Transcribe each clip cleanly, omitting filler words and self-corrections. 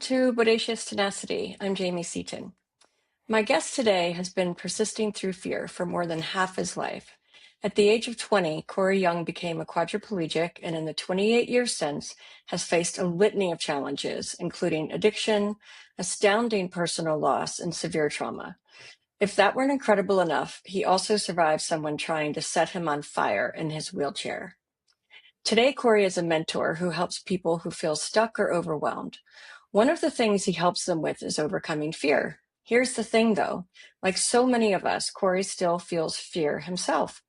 to Bodacious Tenacity. I'm Jamie Seaton. My guest today has been persisting through fear for more than half his life. At the age of 20, Cory Young became a quadriplegic and in the 28 years since has faced a litany of challenges, including addiction, astounding personal loss, and severe trauma. If that weren't incredible enough, he also survived someone trying to set him on fire in his wheelchair. Today, Cory is a mentor who helps people who feel stuck or overwhelmed. One of the things he helps them with is overcoming fear. Here's the thing, though. Like so many of us, Cory still feels fear himself.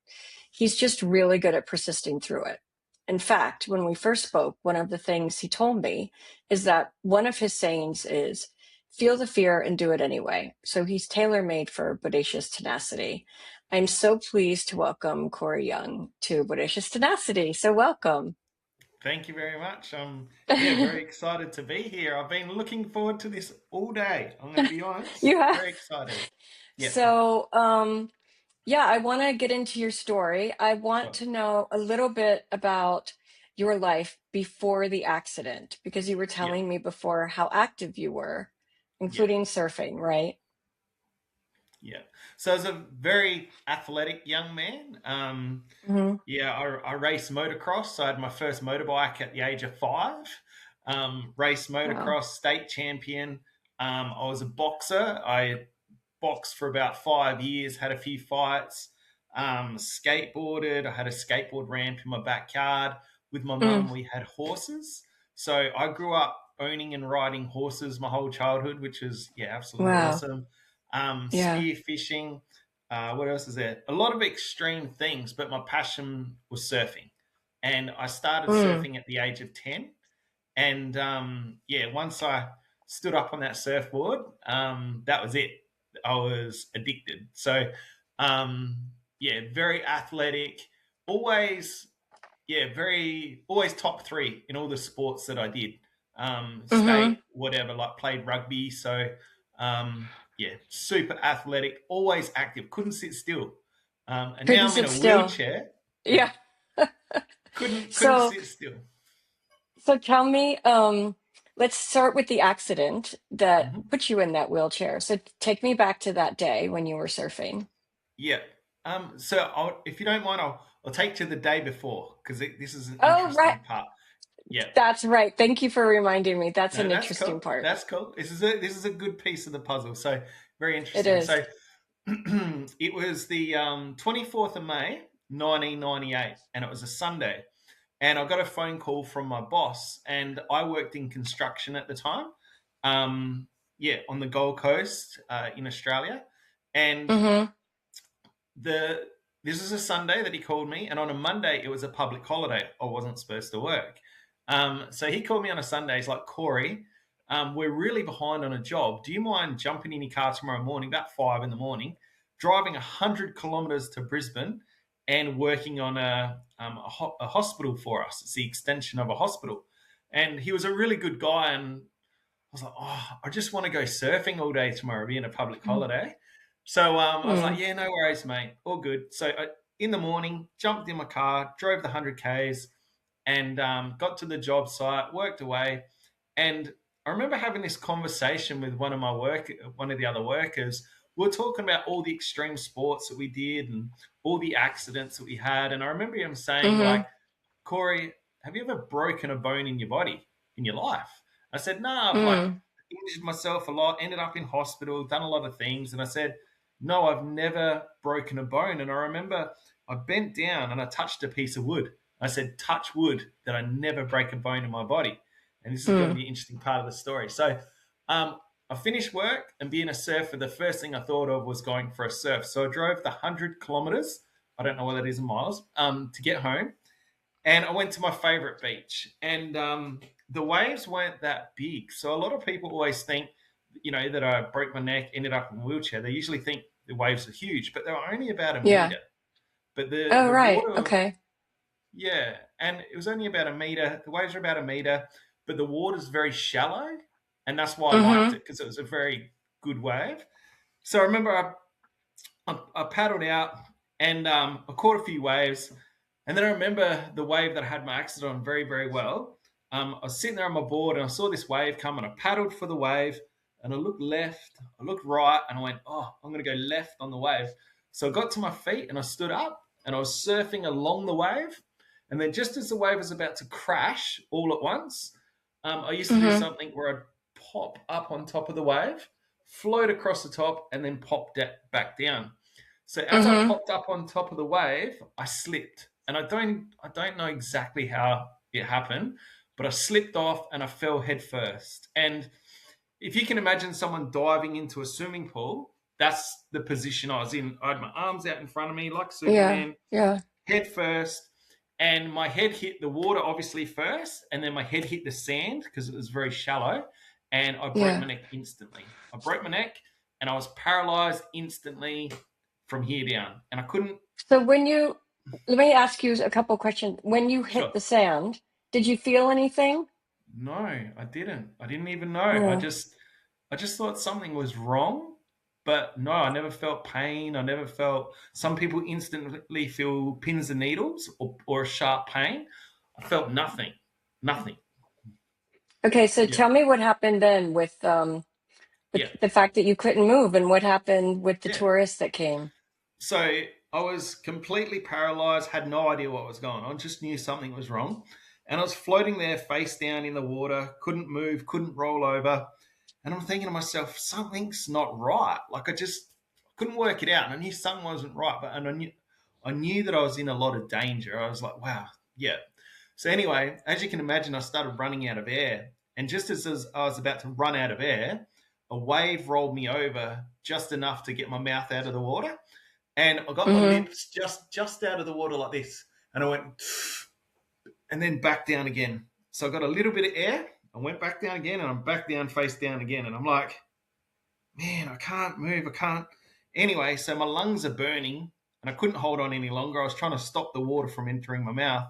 He's just really good at persisting through it. In fact, when we first spoke, one of the things he told me is that one of his sayings is, feel the fear and do it anyway. So he's tailor-made for Bodacious Tenacity. I'm so pleased to welcome Cory Young to Bodacious Tenacity. So welcome. Thank you very much. Very excited to be here. I've been looking forward to this all day. I'm going to be honest. You have. Very excited. Yeah, So, yeah, I want to get into your story. I want sure. to know a little bit about your life before the accident, because you were Yeah, telling me before how active you were, yeah, including surfing, right? yeah. So as a very athletic young man, Hmm. I raced motocross. So I had my first motorbike at the age of 5. Raced Wow. motocross, state champion. I was a boxer. I boxed for about 5 years, had a few fights, skateboarded. I had a skateboard ramp in my backyard. With my Mm. mum, we had horses. So I grew up owning and riding horses my whole childhood, which was, yeah, absolutely Wow. awesome. Yeah. Spear fishing. What else is there? A lot of extreme things, but my passion was surfing. And I started Mm. surfing at the age of 10. And once I stood up on that surfboard, that was it. I was addicted. So, very athletic. Always, always top 3 in all the sports that I did. Hmm. State, whatever, like played rugby. So, super athletic, always active, couldn't sit still. And now Couldn't I'm in sit a still. wheelchair. Yeah, Yeah. couldn't So, sit still. so tell me, let's start with the accident that Mhm. put you in that wheelchair. So take me back to that day when you were surfing. Yeah. If you don't mind, I'll take to the day before because this is an Oh, right. interesting part. Yeah. That's right. Thank you for reminding me. That's No, an that's interesting cool. part. That's cool. This is a good piece of the puzzle. So very It interesting. is. So it was the 24th of May, 1998, and it was a Sunday. And I got a phone call from my boss, and I worked in construction at the time. On the Gold Coast in Australia, and Mm-hmm. the this is a Sunday that he called me, and on a Monday it was a public holiday. I wasn't supposed to work. So he called me on a Sunday. He's like, Cory, we're really behind on a job. Do you mind jumping in your car tomorrow morning, about 5 in the morning, driving 100 kilometers to Brisbane and working on a hospital for us? It's the extension of a hospital. And he was a really good guy. And I was like, oh, I just want to go surfing all day tomorrow, being a public holiday. So I was like, Mm-hmm. yeah, no worries, mate. All good. So in the morning, jumped in my car, drove the 100 Ks, and got to the job site, worked away. And I remember having this conversation with one of the other workers. We were talking about all the extreme sports that we did and all the accidents that we had. And I remember him saying, Mm-hmm. like, Cory, have you ever broken a bone in your body, in your life? I said, no, I've like Mm. injured myself a lot, ended up in hospital, done a lot of things. And I said, no, I've never broken a bone. And I remember I bent down and I touched a piece of wood. I said, touch wood that I never break a bone in my body. And this is going to Mm. be an interesting part of the story. So um, I finished work, and being a surfer, the first thing I thought of was going for a surf. So I drove the 100 kilometers. I don't know what that is in miles, to get home. And I went to my favorite beach, and the waves weren't that big. So a lot of people always think, that I broke my neck, ended up in a wheelchair. They usually think the waves are huge, but they were only about a Yeah. meter. But the Oh, the right. water, Okay. yeah, and it was only about a meter. The waves are about a meter, but the water's very shallow, and that's why I liked Mm-hmm. it, because it was a very good wave. So I remember I paddled out, and I caught a few waves. And then I remember the wave that I had my accident on very, very well. I was sitting there on my board and I saw this wave come and I paddled for the wave and I looked left, I looked right, and I went, oh, I'm going to go left on the wave. So I got to my feet and I stood up and I was surfing along the wave. And then just as the wave was about to crash all at once, I used to do Mm-hmm. something where I'd pop up on top of the wave, float across the top, and then pop back down. So as I Mm-hmm. popped up on top of the wave, I slipped, and I don't know exactly how it happened, but I slipped off and I fell head first. And if you can imagine someone diving into a swimming pool, that's the position I was in. I had my arms out in front of me like Yeah. Superman, Yeah. head first, and my head hit the water obviously first, and then my head hit the sand because it was very shallow, and I broke Yeah. my neck instantly. I broke my neck, and I was paralyzed instantly from here down, and I couldn't. So let me ask you a couple questions. When you hit Sure. the sand, did you feel anything? No, I didn't. I didn't even know. Mm. I just thought something was wrong, but no, I never felt pain. I never felt. Some people instantly feel pins and needles or a sharp pain. I felt nothing, nothing. Okay, so Yeah, tell me what happened then with yeah, the fact that you couldn't move and what happened with the yeah. tourists that came. So I was completely paralyzed, had no idea what was going on, just knew something was wrong. And I was floating there face down in the water, couldn't move, couldn't roll over. And I'm thinking to myself, something's not right. Like I just couldn't work it out. And I knew something wasn't right, but and I knew that I was in a lot of danger. I was like, wow, yeah. So anyway, as you can imagine, I started running out of air. And just as I was about to run out of air, a wave rolled me over just enough to get my mouth out of the water, and I got my Mm-hmm. lips just out of the water like this, and I went, and then back down again. So I got a little bit of air. I went back down again, and I'm back down, face down again, and I'm like, man, I can't move, I can't. Anyway, so my lungs are burning, and I couldn't hold on any longer. I was trying to stop the water from entering my mouth,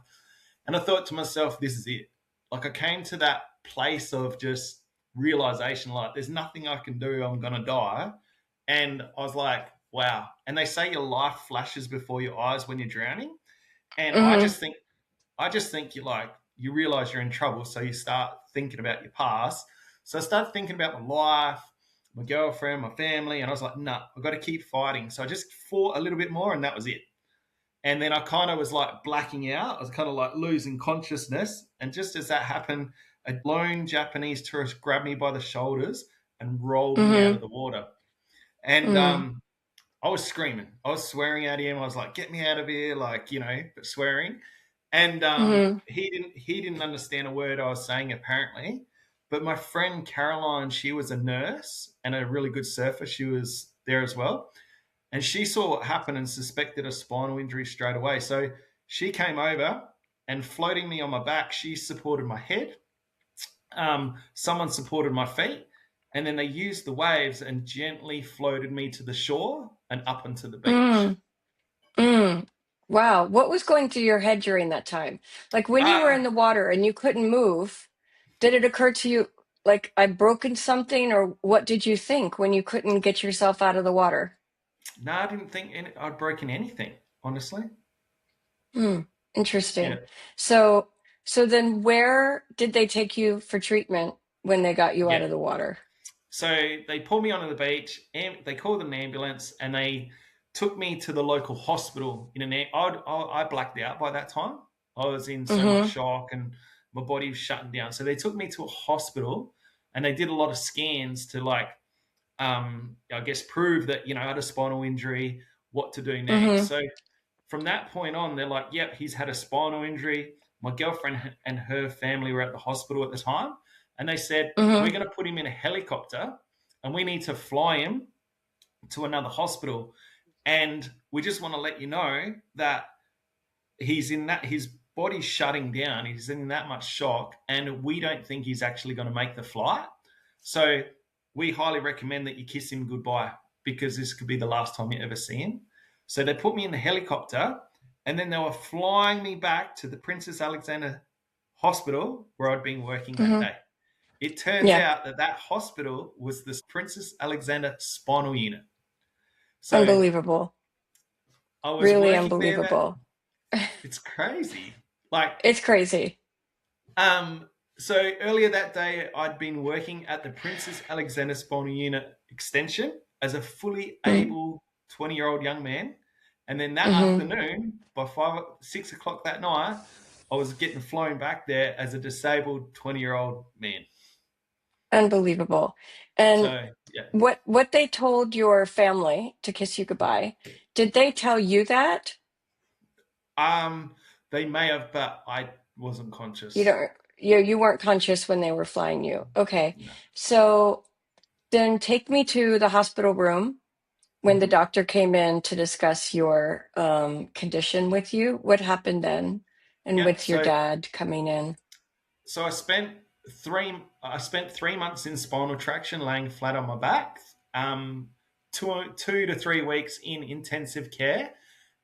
and I thought to myself, this is it. Like I came to that place of just realization, like there's nothing I can do. I'm gonna die. And I was like, wow. And they say your life flashes before your eyes when you're drowning. And Mm-hmm. I just think you realize you're in trouble. So you start thinking about your past. So I started thinking about my life, my girlfriend, my family, and I was like, nah, I've got to keep fighting. So I just fought a little bit more, and that was it. And then I kind of was like blacking out. I was kind of like losing consciousness. And just as that happened, a lone Japanese tourist grabbed me by the shoulders and rolled me out Mm-hmm. of the water. And Mm. I was screaming. I was swearing at him. I was like, "Get me out of here!" Like but swearing. And Mm-hmm. he didn't understand a word I was saying apparently. But my friend Caroline, she was a nurse and a really good surfer. She was there as well, and she saw what happened and suspected a spinal injury straight away. So she came over and floating me on my back. She supported my head. Someone supported my feet, and then they used the waves and gently floated me to the shore and up onto the beach. Mm. Mm. Wow. What was going through your head during that time? Like when you were Uh, in the water and you couldn't move, did it occur to you like I've broken something, or what did you think when you couldn't get yourself out of the water? no, I didn't think I'd broken anything, honestly. Hmm. Yeah, Interesting. So, so then where did they take you for treatment when they got you out yeah. of the water? So they pulled me onto the beach, and they called an ambulance, and they took me to the local hospital. I blacked out by that time. I was in so much Mm-hmm. shock, and my body was shutting down. So they took me to a hospital, and they did a lot of scans to I guess prove that I had a spinal injury, what to do next. Mm-hmm. So from that point on, they're like, "Yep, he's had a spinal injury." My girlfriend and her family were at the hospital at the time, and they said, "We're Mm-hmm. going to put him in a helicopter, and we need to fly him to another hospital. And we just want to let you know that his body's shutting down. He's in that much shock, and we don't think he's actually going to make the flight. So we highly recommend that you kiss him goodbye because this could be the last time you ever see him." So they put me in the helicopter, and then they were flying me back to the Princess Alexandra Hospital where I'd been working that Mm-hmm. day. It turns Yeah. out that that hospital was the Princess Alexandra Spinal Unit. So Unbelievable. I was Really working there. That unbelievable. it's crazy. Like, It's crazy. um, So earlier that day, I'd been working at the Princess Alexander Spinal Unit Extension as a fully Mm-hmm. able 20-year-old young man. And then that Mm-hmm. afternoon, by 6 o'clock that night, I was getting flown back there as a disabled 20-year-old man. Unbelievable. And So yeah, what they told your family to kiss you goodbye, did they tell you that? um, they may have, but I wasn't You conscious. don't you weren't conscious when they were flying you. Okay. No. So then take me to the hospital room when the hmm doctor came in to discuss your condition with you. What happened then? And Yeah. with your dad coming in? So I spent 3 months in spinal traction, laying flat on my back. Um, 2 to 3 weeks in intensive care,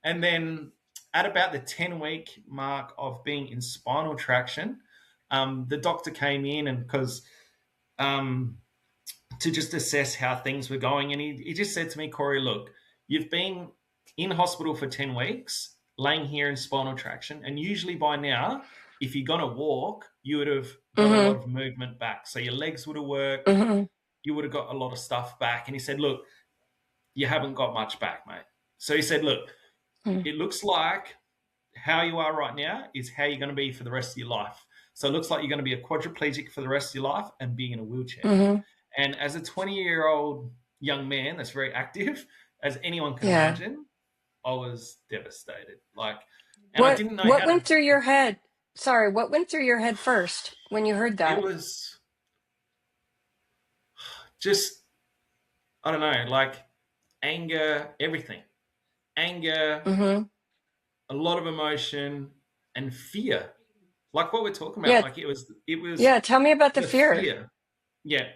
and then at about the 10-week mark of being in spinal traction, the doctor came in and because um, to just assess how things were going. And he just said to me, Cory, look, you've been in hospital for 10 weeks, laying here in spinal traction. And usually by now, if you're going to walk, you would have got a lot Mm-hmm. of movement back. So your legs would have worked, Mm-hmm. you would have got a lot of stuff back. And he said, look, you haven't got much back, mate. So he said, look, it looks like how you are right now is how you're going to be for the rest of your life. So it looks like you're going to be a quadriplegic for the rest of your life and being in a wheelchair. Mm-hmm. And as a 20-year-old young man that's very active, as anyone can Yeah. imagine, I was devastated. Like, and I What didn't know what how to. went through your head? Sorry, what went through your head first when you heard It that? was just, I don't know, like anger, everything. Anger, Mm-hmm. a lot of emotion, and fear. Like what we're talking about. Yeah, Like it was yeah. Tell me about the the fear. fear. Yeah.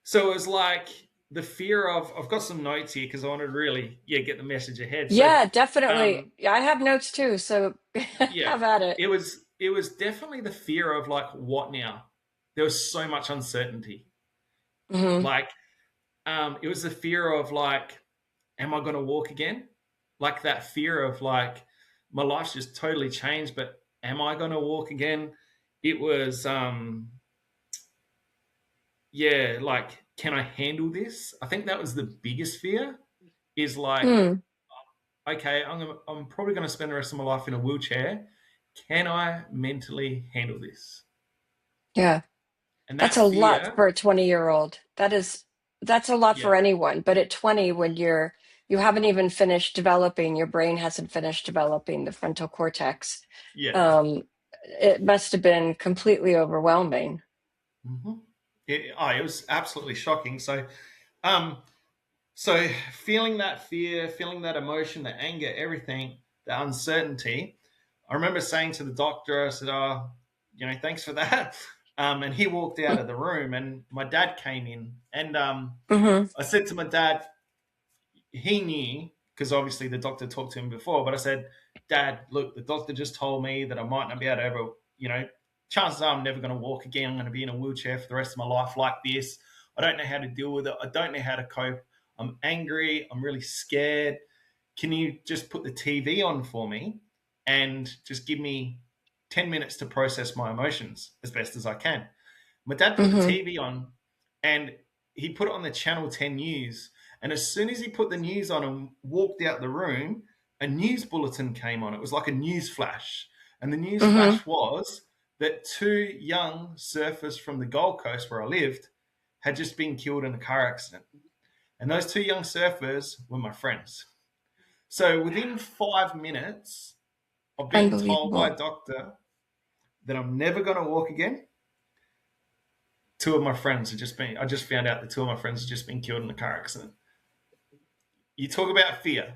So it was like the fear of. I've got some notes here because I want to really, yeah, get the message ahead. So, Yeah, definitely. um, Yeah, I have notes too, so yeah, have at it. it was definitely the fear of like what now. There was so much uncertainty. Mm-hmm. Like, it was the fear of like, am I going to walk again? Like that fear of like, my life's just totally changed, but am I going to walk again? It was, yeah, like, can I handle this? I think that was the biggest fear. Is like, Hmm. okay, I'm probably going to spend the rest of my life in a wheelchair. Can I mentally handle this? Yeah. And That's that a lot fear, for a 20-year-old. That's a lot yeah, for anyone. But at 20, when you haven't even finished developing, your brain hasn't finished developing the frontal cortex. yeah. Um, it must have been completely overwhelming. hmm it was absolutely shocking. Um, so feeling that fear, feeling that emotion, the anger, everything, the uncertainty. I remember saying to the doctor, I said, "Oh, thanks for that." And he walked out of the room, and my dad came in, and Mm-hmm. I said to my dad, he knew because obviously the doctor talked to him before, but I said, Dad, look, the doctor just told me that I might not be able to ever, chances are I'm never going to walk again. I'm going to be in a wheelchair for the rest of my life like this. I don't know how to deal with it. I don't know how to cope. I'm angry. I'm really scared. Can you just put the TV on for me and just give me 10 minutes to process my emotions as best as I can? My dad put the Mm-hmm. TV on and he put it on the Channel 10 news. And as soon as he put the news on and walked out the room, a news bulletin came on. It was like a news flash. And the news Mm-hmm. flash was that two young surfers from the Gold Coast, where I lived, had just been killed in a car accident. And those two young surfers were my friends. So within 5 minutes of being told by a Unbelievable. doctor that I'm never going to walk again, two of my friends had just been, I just found out that two of my friends had just been killed in a car accident. You talk about fear,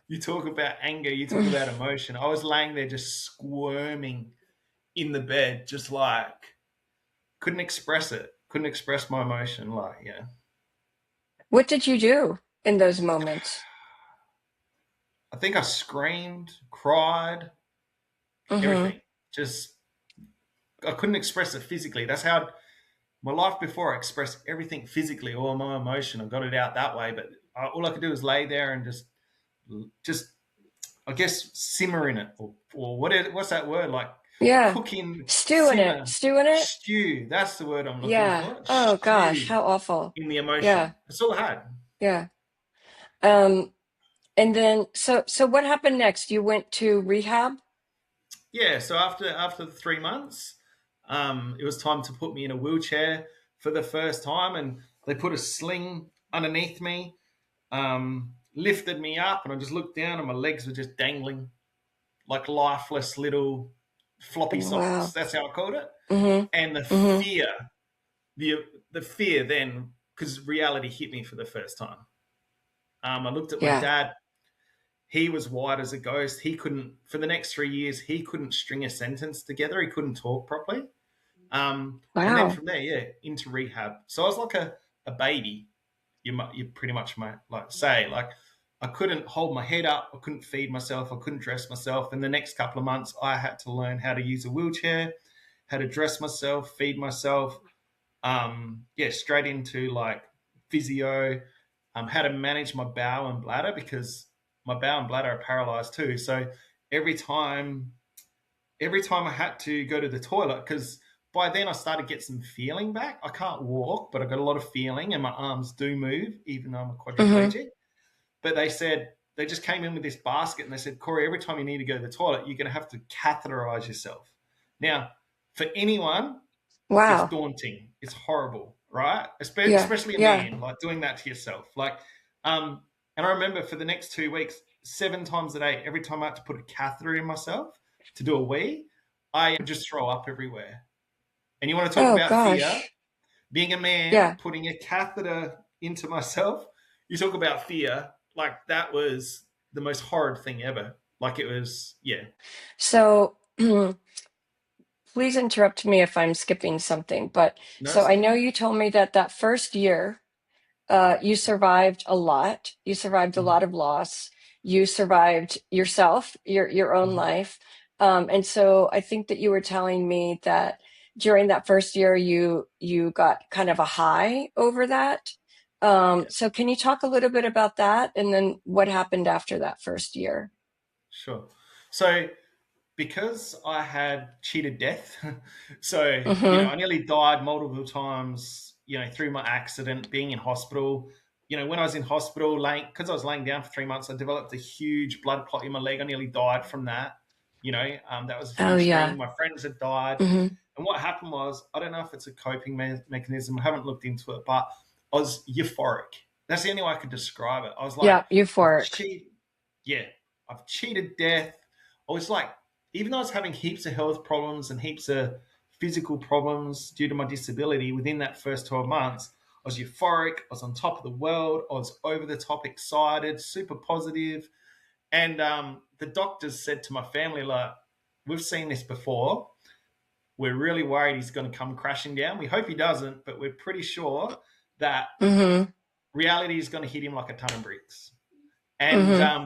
you talk about anger, you talk about emotion. I was laying there just squirming in the bed, just like couldn't express it, couldn't express my emotion. Like, yeah, What did you do in those moments? I think I screamed, cried, Mm-hmm. everything. Just, I couldn't express it physically. That's how my life before I expressed everything physically, all my emotion. I got it out that way, but all I could do was lay there and just I guess simmer in it, or what's that word like? Yeah. cooking, Stew in it. simmer, Stew in it. stew. That's the word I'm looking Yeah. for. Oh gosh, Stew how awful. in the emotion. Yeah. That's all I had. Yeah. Um, and then so what happened next? You went to rehab? Yeah. So after the 3 months, it was time to put me in a wheelchair for the first time, and they put a sling underneath me, lifted me up, and I just looked down, and my legs were just dangling like lifeless little floppy socks. Wow. That's how I called it. And the Mm-hmm. Mm-hmm. fear, the the fear then, because reality hit me for the first time. I looked at my Yeah. dad. He was white as a ghost. He couldn't, for the next 3 years, he couldn't string a sentence together. He couldn't talk properly. And then Wow. from there, yeah, into rehab. So I was like a baby. You pretty much might like say like I couldn't hold my head up. I couldn't feed myself. I couldn't dress myself. And the next couple of months, I had to learn how to use a wheelchair, how to dress myself, feed myself. Yeah, straight into like physio, how to manage my bowel and bladder because my bowel and bladder are paralyzed too. So every time, every time I had to go to the toilet, because by then I started to get some feeling back. I can't walk, but I got a lot of feeling, and my arms do move, even though I'm a Mm-hmm. quadriplegic. But they said they just came in with this basket and they said, Corey, every time you need to go to the toilet, you're going to have to catheterize yourself. Now, for anyone it's Wow. daunting. It's horrible, right? Yeah. Especially a Yeah. man, like doing that to yourself. Um, and I remember for the next 2 weeks, 7 times a day, every time I had to put a catheter in myself to do a wee, I would just throw up everywhere. And you want to talk Oh about fear? gosh. Being a man, Yeah. putting a catheter into myself, you talk about fear. Like that was the most horrid thing ever. Like it was, yeah. So please interrupt me if I'm skipping something, but No, so it's I know okay. you told me that that first year, you survived a lot. You survived a Mm-hmm. lot of loss. You survived yourself, your own Mm-hmm. life. And so I think that you were telling me that during that first year, you got kind of a high over that. Yeah, So can you talk a little bit about that, and then what happened after that first year? sure. So because I had cheated death, so Mm-hmm. I nearly died multiple times. Through my accident, being in hospital. When I was in hospital, because I was laying down for 3 months, I developed a huge blood clot in my leg. I nearly died from that. That was a Oh huge yeah. thing. My friends had died, Mm-hmm. and what happened was, I don't know if it's a coping mechanism. I haven't looked into it, but I was euphoric. That's the only way I could describe it. I was like, Yeah, I've euphoric. cheated. Yeah, I've cheated death. I was like, even though I was having heaps of health problems and heaps of physical problems due to my disability within that first 12 months, I was euphoric. I was on top of the world. I was over the top excited, super positive. And the doctors said to my family, like, we've seen this before. We're really worried he's going to come crashing down. We hope he doesn't, but we're pretty sure that Mm-hmm. reality is going to hit him like a ton of bricks. And Mm-hmm.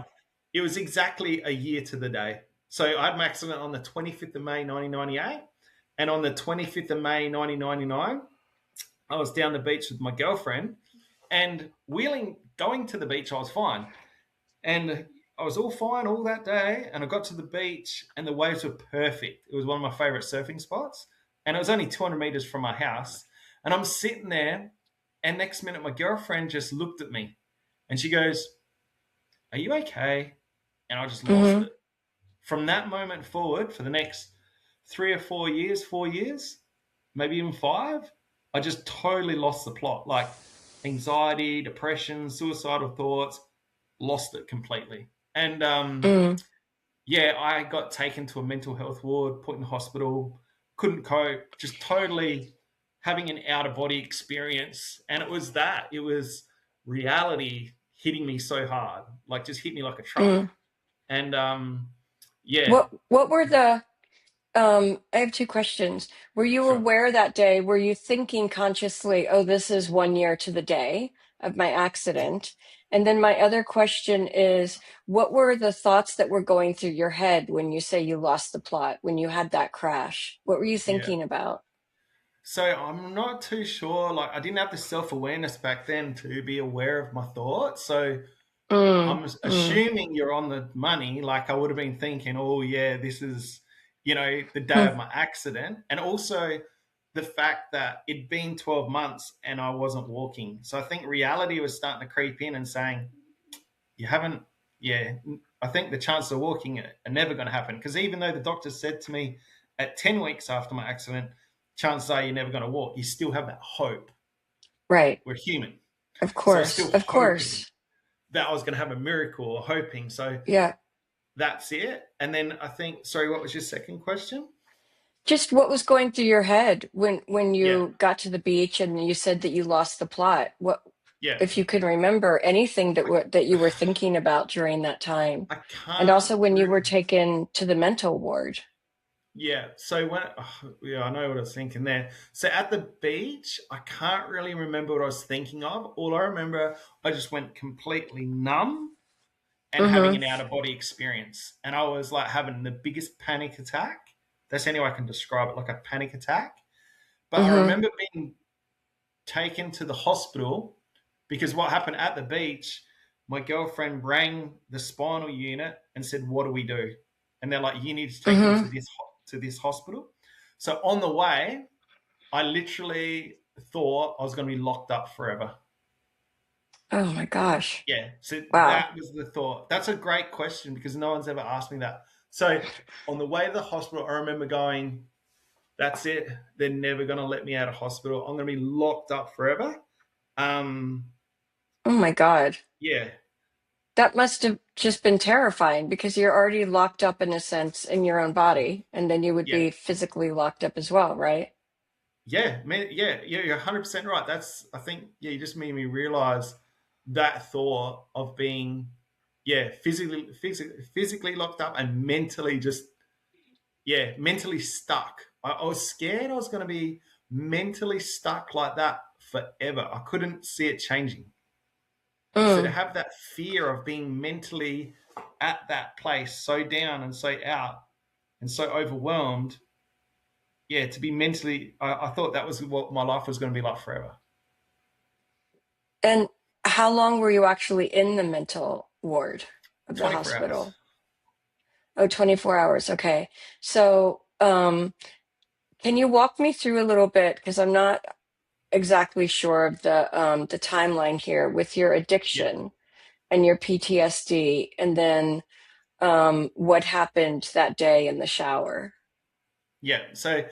it was exactly a year to the day. So I had my accident on the 25th of May, 1998. And on the 25th of May, 1999, I was down the beach with my girlfriend and going to the beach, I was fine. And I was all fine all that day. And I got to the beach and the waves were perfect. It was one of my favorite surfing spots. And it was only 200 meters from my house. And I'm sitting there. And next minute, my girlfriend just looked at me and she goes, "Are you okay?" And I just lost Mm-hmm. it. From that moment forward, for the next 3 or 4 years, 4 years, maybe even five, I just totally lost the plot. Like anxiety, depression, suicidal thoughts, lost it completely. And Mm. yeah, I got taken to a mental health ward, put in hospital, couldn't cope, just totally having an out of body experience. And it was reality hitting me so hard, like just hit me like a truck. Mm. And yeah, What were the I have two questions. Were you sure. aware that day? Were you thinking consciously, oh, this is 1 year to the day of my accident? And then my other question is, what were the thoughts that were going through your head when you say you lost the plot, when you had that crash? What were you Yeah. thinking about? So I'm not too sure. Like I didn't have the self awareness back then to be aware of my thoughts. So Mm, I'm mm, assuming you're on the money. Like I would have been thinking, oh yeah, this is the day of my accident, and also the fact that it'd been 12 months and I wasn't walking. So I think reality was starting to creep in and saying, you haven't, yeah, I think the chances of walking are never going to happen. Because even though the doctor said to me at 10 weeks after my accident, chances are you're never going to walk, you still have that hope. Right. We're human. Of So I was course. still Of hoping course. that I was going to have a miracle, or hoping. So Yeah. that's it. And then I think, sorry, what was your second question? Just what was going through your head when Yeah. you got to the beach and you said that you lost the plot? What Yeah. if you could remember anything that you were thinking about during that time? I And can't. also when you were taken to the mental ward. Yeah. So yeah, I know what I was thinking there. So at the beach, I can't really remember what I was thinking of. All I remember, I just went completely numb and having Mm-hmm. an out of body experience. And I was like having the biggest panic attack. That's the only way I can describe it, like a panic attack. But I Mm-hmm. remember being taken to the hospital because what happened at the beach, my girlfriend rang the spinal unit and said, "What do we do?" And they're like, "You need to take him Mm-hmm. to this hospital." So on the way, I literally thought I was going to be locked up forever. Oh my gosh. Yeah. So Wow. that was the thought. That's a great question because no one's ever asked me that. So on the way to the hospital, I remember going, "That's it. They're never going to let me out of hospital. I'm going to be locked up forever." Um, Oh my God. yeah, That must have just been terrifying because you're already locked up in a sense in your own body, and then you would yeah, be physically locked up as well, right? yeah, man, yeah. You're 100% right. That's, I think, yeah. You just made me realize that thought of being, yeah, physically locked up and mentally just, yeah, mentally stuck. I was scared I was going to be mentally stuck like that forever. I couldn't see it changing. So to Mm. have that fear of being mentally at that place, so down and so out and so overwhelmed, yeah, to be mentally, I thought that was what my life was going to be like forever. And how long were you actually in the mental ward of the 24 hours. hospital? Oh, 24 hours. Okay. So, can you walk me through a little bit? Because I'm not exactly sure of the timeline here with your Yeah, addiction and your PTSD, and then what happened that day in the shower. yeah. So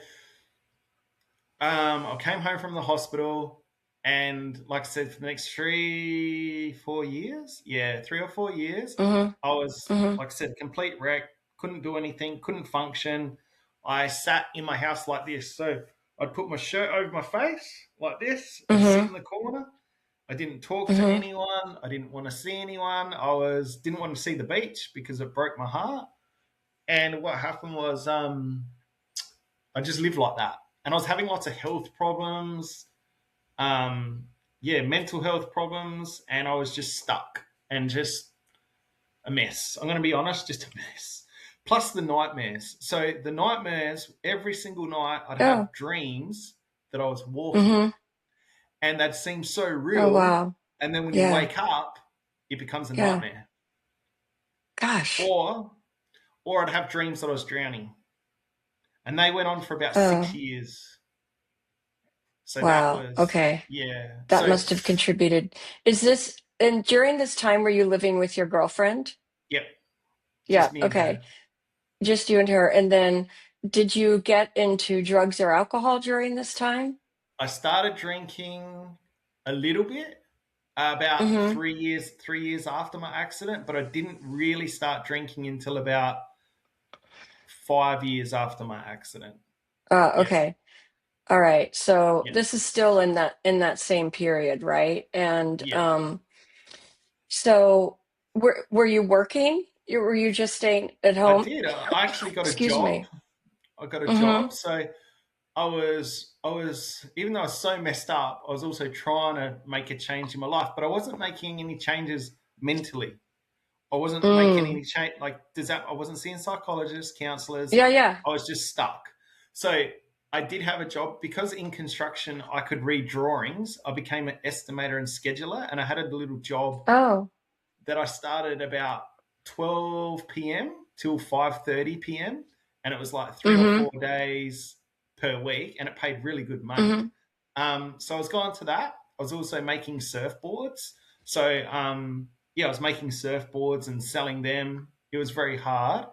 I came home from the hospital, and like I said, for the next 3, 4 years, yeah, 3 or 4 years, Mm-hmm. I was, Mm-hmm. like I said, complete wreck. Couldn't do anything, couldn't function. I sat in my house like this. So I'd put my shirt over my face like this and sit Mm-hmm. in the corner. I didn't talk to Mm-hmm. anyone. I didn't want to see anyone. Didn't want to see the beach because it broke my heart. And what happened was, I just lived like that, and I was having lots of health problems. Um, yeah, mental health problems, and I was just stuck and just a mess. I'm going to be honest, just a mess. Plus the nightmares. So the nightmares, every single night, I'd Oh. have dreams that I was walking, Mm-hmm. and that seemed so Oh, real. wow. And then when you Yeah. wake up, it becomes a Yeah. nightmare. Gosh. Or, or I'd have dreams that I was drowning, and they went on for about six Oh, years. So that wow. was, Okay. yeah. That So, must have contributed. Is this, and during this time, were you living with your girlfriend? yep, Yeah. just me and Okay. her. Just you and her. And then did you get into drugs or alcohol during this time? I started drinking a little bit about Mm-hmm. 3 years after my accident, but I didn't really start drinking until about 5 years after my accident. Yeah, Okay. All right. So yeah, this is still in that same period, right? And yeah. so were you working? Were you just staying at I home? did. I actually got a Excuse job. me. I got a Mm-hmm. job. So even though I was so messed up, I was also trying to make a change in my life, but I wasn't making any changes mentally. I wasn't making Mm. any change. Like, does that? I wasn't seeing psychologists, counselors. Yeah, yeah. I was just stuck. So I did have a job because in construction I could read drawings. I became an estimator and scheduler, and I had a little job Oh. that I started about 12 p.m. till 5:30 p.m. and it was like 3 or 4 Mm-hmm. days per week, and it paid really good money. Mm-hmm. So I was going to that. I was also making surfboards. So yeah, I was making surfboards and selling them. It was very hard.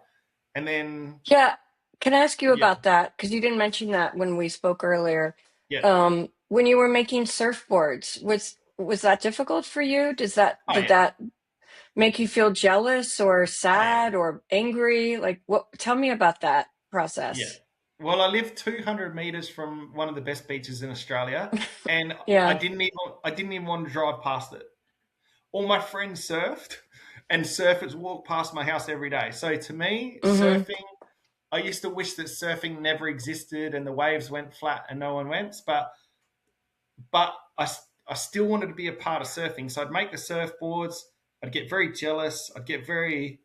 And then Yeah. Can I ask you yeah, about that? Because you didn't mention that when we spoke earlier. yeah. When you were making surfboards, was that difficult for you? Oh Did yeah, that make you feel jealous or yeah, sad or angry? Like what, tell me about that yeah. process. Well, I live 200 meters from one of the best beaches in Australia, and Yeah. I didn't even want to drive past it. All my friends surfed, and surfers walk past my house every day. So to me, Mm-hmm. surfing, I used to wish that surfing never existed and the waves went flat and no one went. But I still wanted to be a part of surfing. So I'd make the surfboards. I'd get very jealous. I'd get very.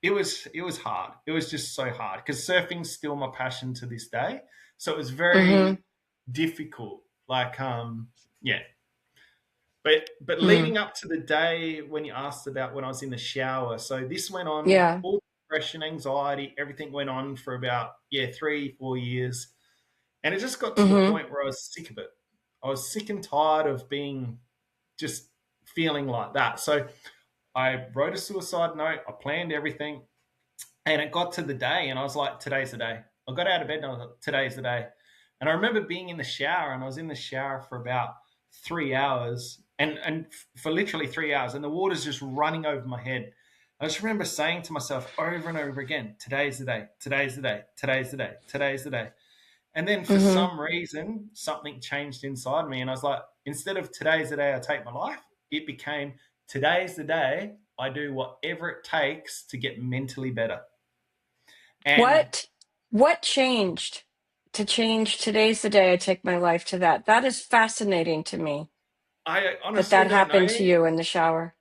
It was hard. It was just so hard because surfing's still my passion to this day. So it was Mm-hmm. very difficult. Like yeah, but Mm-hmm. leading up to the day when you asked about when I was in the shower, so this went on, Yeah. all depression, anxiety, everything went on for about, yeah, 3, 4 years. And it just got to the Mm-hmm. point where I was sick of it. I was sick and tired of being just feeling like that. So I wrote a suicide note, I planned everything, and it got to the day, and I was like, today's the day. I got out of bed and I was like, today's the day. And I remember being in the shower, and I was in the shower for about 3 hours, and for literally 3 hours, and the water's just running over my head. I just remember saying to myself over and over again, today's the day, today's the day, today's the day, today's the day. And then for Mm-hmm. some reason, something changed inside me, and I was like, instead of today's the day I take my life, it became today's the day I do whatever it takes to get mentally better. And What what changed to change today's the day I take my life to that? That is fascinating to me I that honestly that don't happened know. to you in the shower.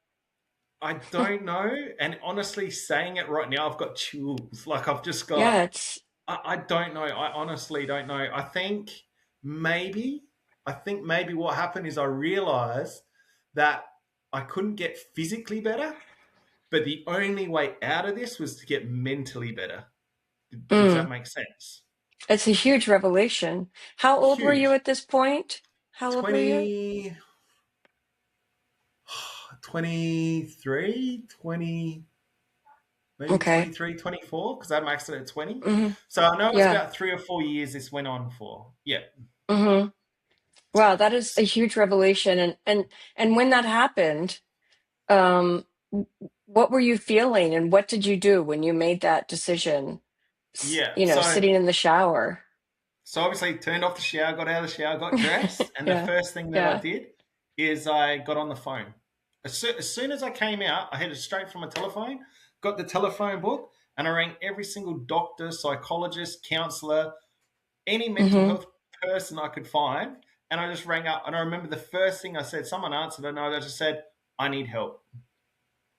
I don't know. And honestly, saying it right now, I've got chills. Like I've just got, Yeah, it's I don't know. I honestly don't know. Maybe, I think maybe what happened is I realized that I couldn't get physically better, but the only way out of this was to get mentally better. Does that mm, make sense? it's a huge revelation. How old were you Huge. at this point? How old were you? 20, 23, 20, maybe Okay. 23, 24, because I maxed it at 20. Mm-hmm. So I know it was Yeah. about 3 or 4 years this went on for. Yeah. Mm-hmm. Wow, that is a huge revelation. And when that happened, um, what were you feeling and what did you do when you made that decision? Yeah. Sitting in the shower. So obviously turned off the shower, got out of the shower, got dressed, and the Yeah. first thing that I Yeah. did is I got on the phone. As soon as I came out, I headed straight from my telephone, got the telephone book, and I rang every single doctor, psychologist, counselor, any mental Mm-hmm. health person I could find, and I just rang up. And I remember the first thing I said, someone answered, and I just said, I need help.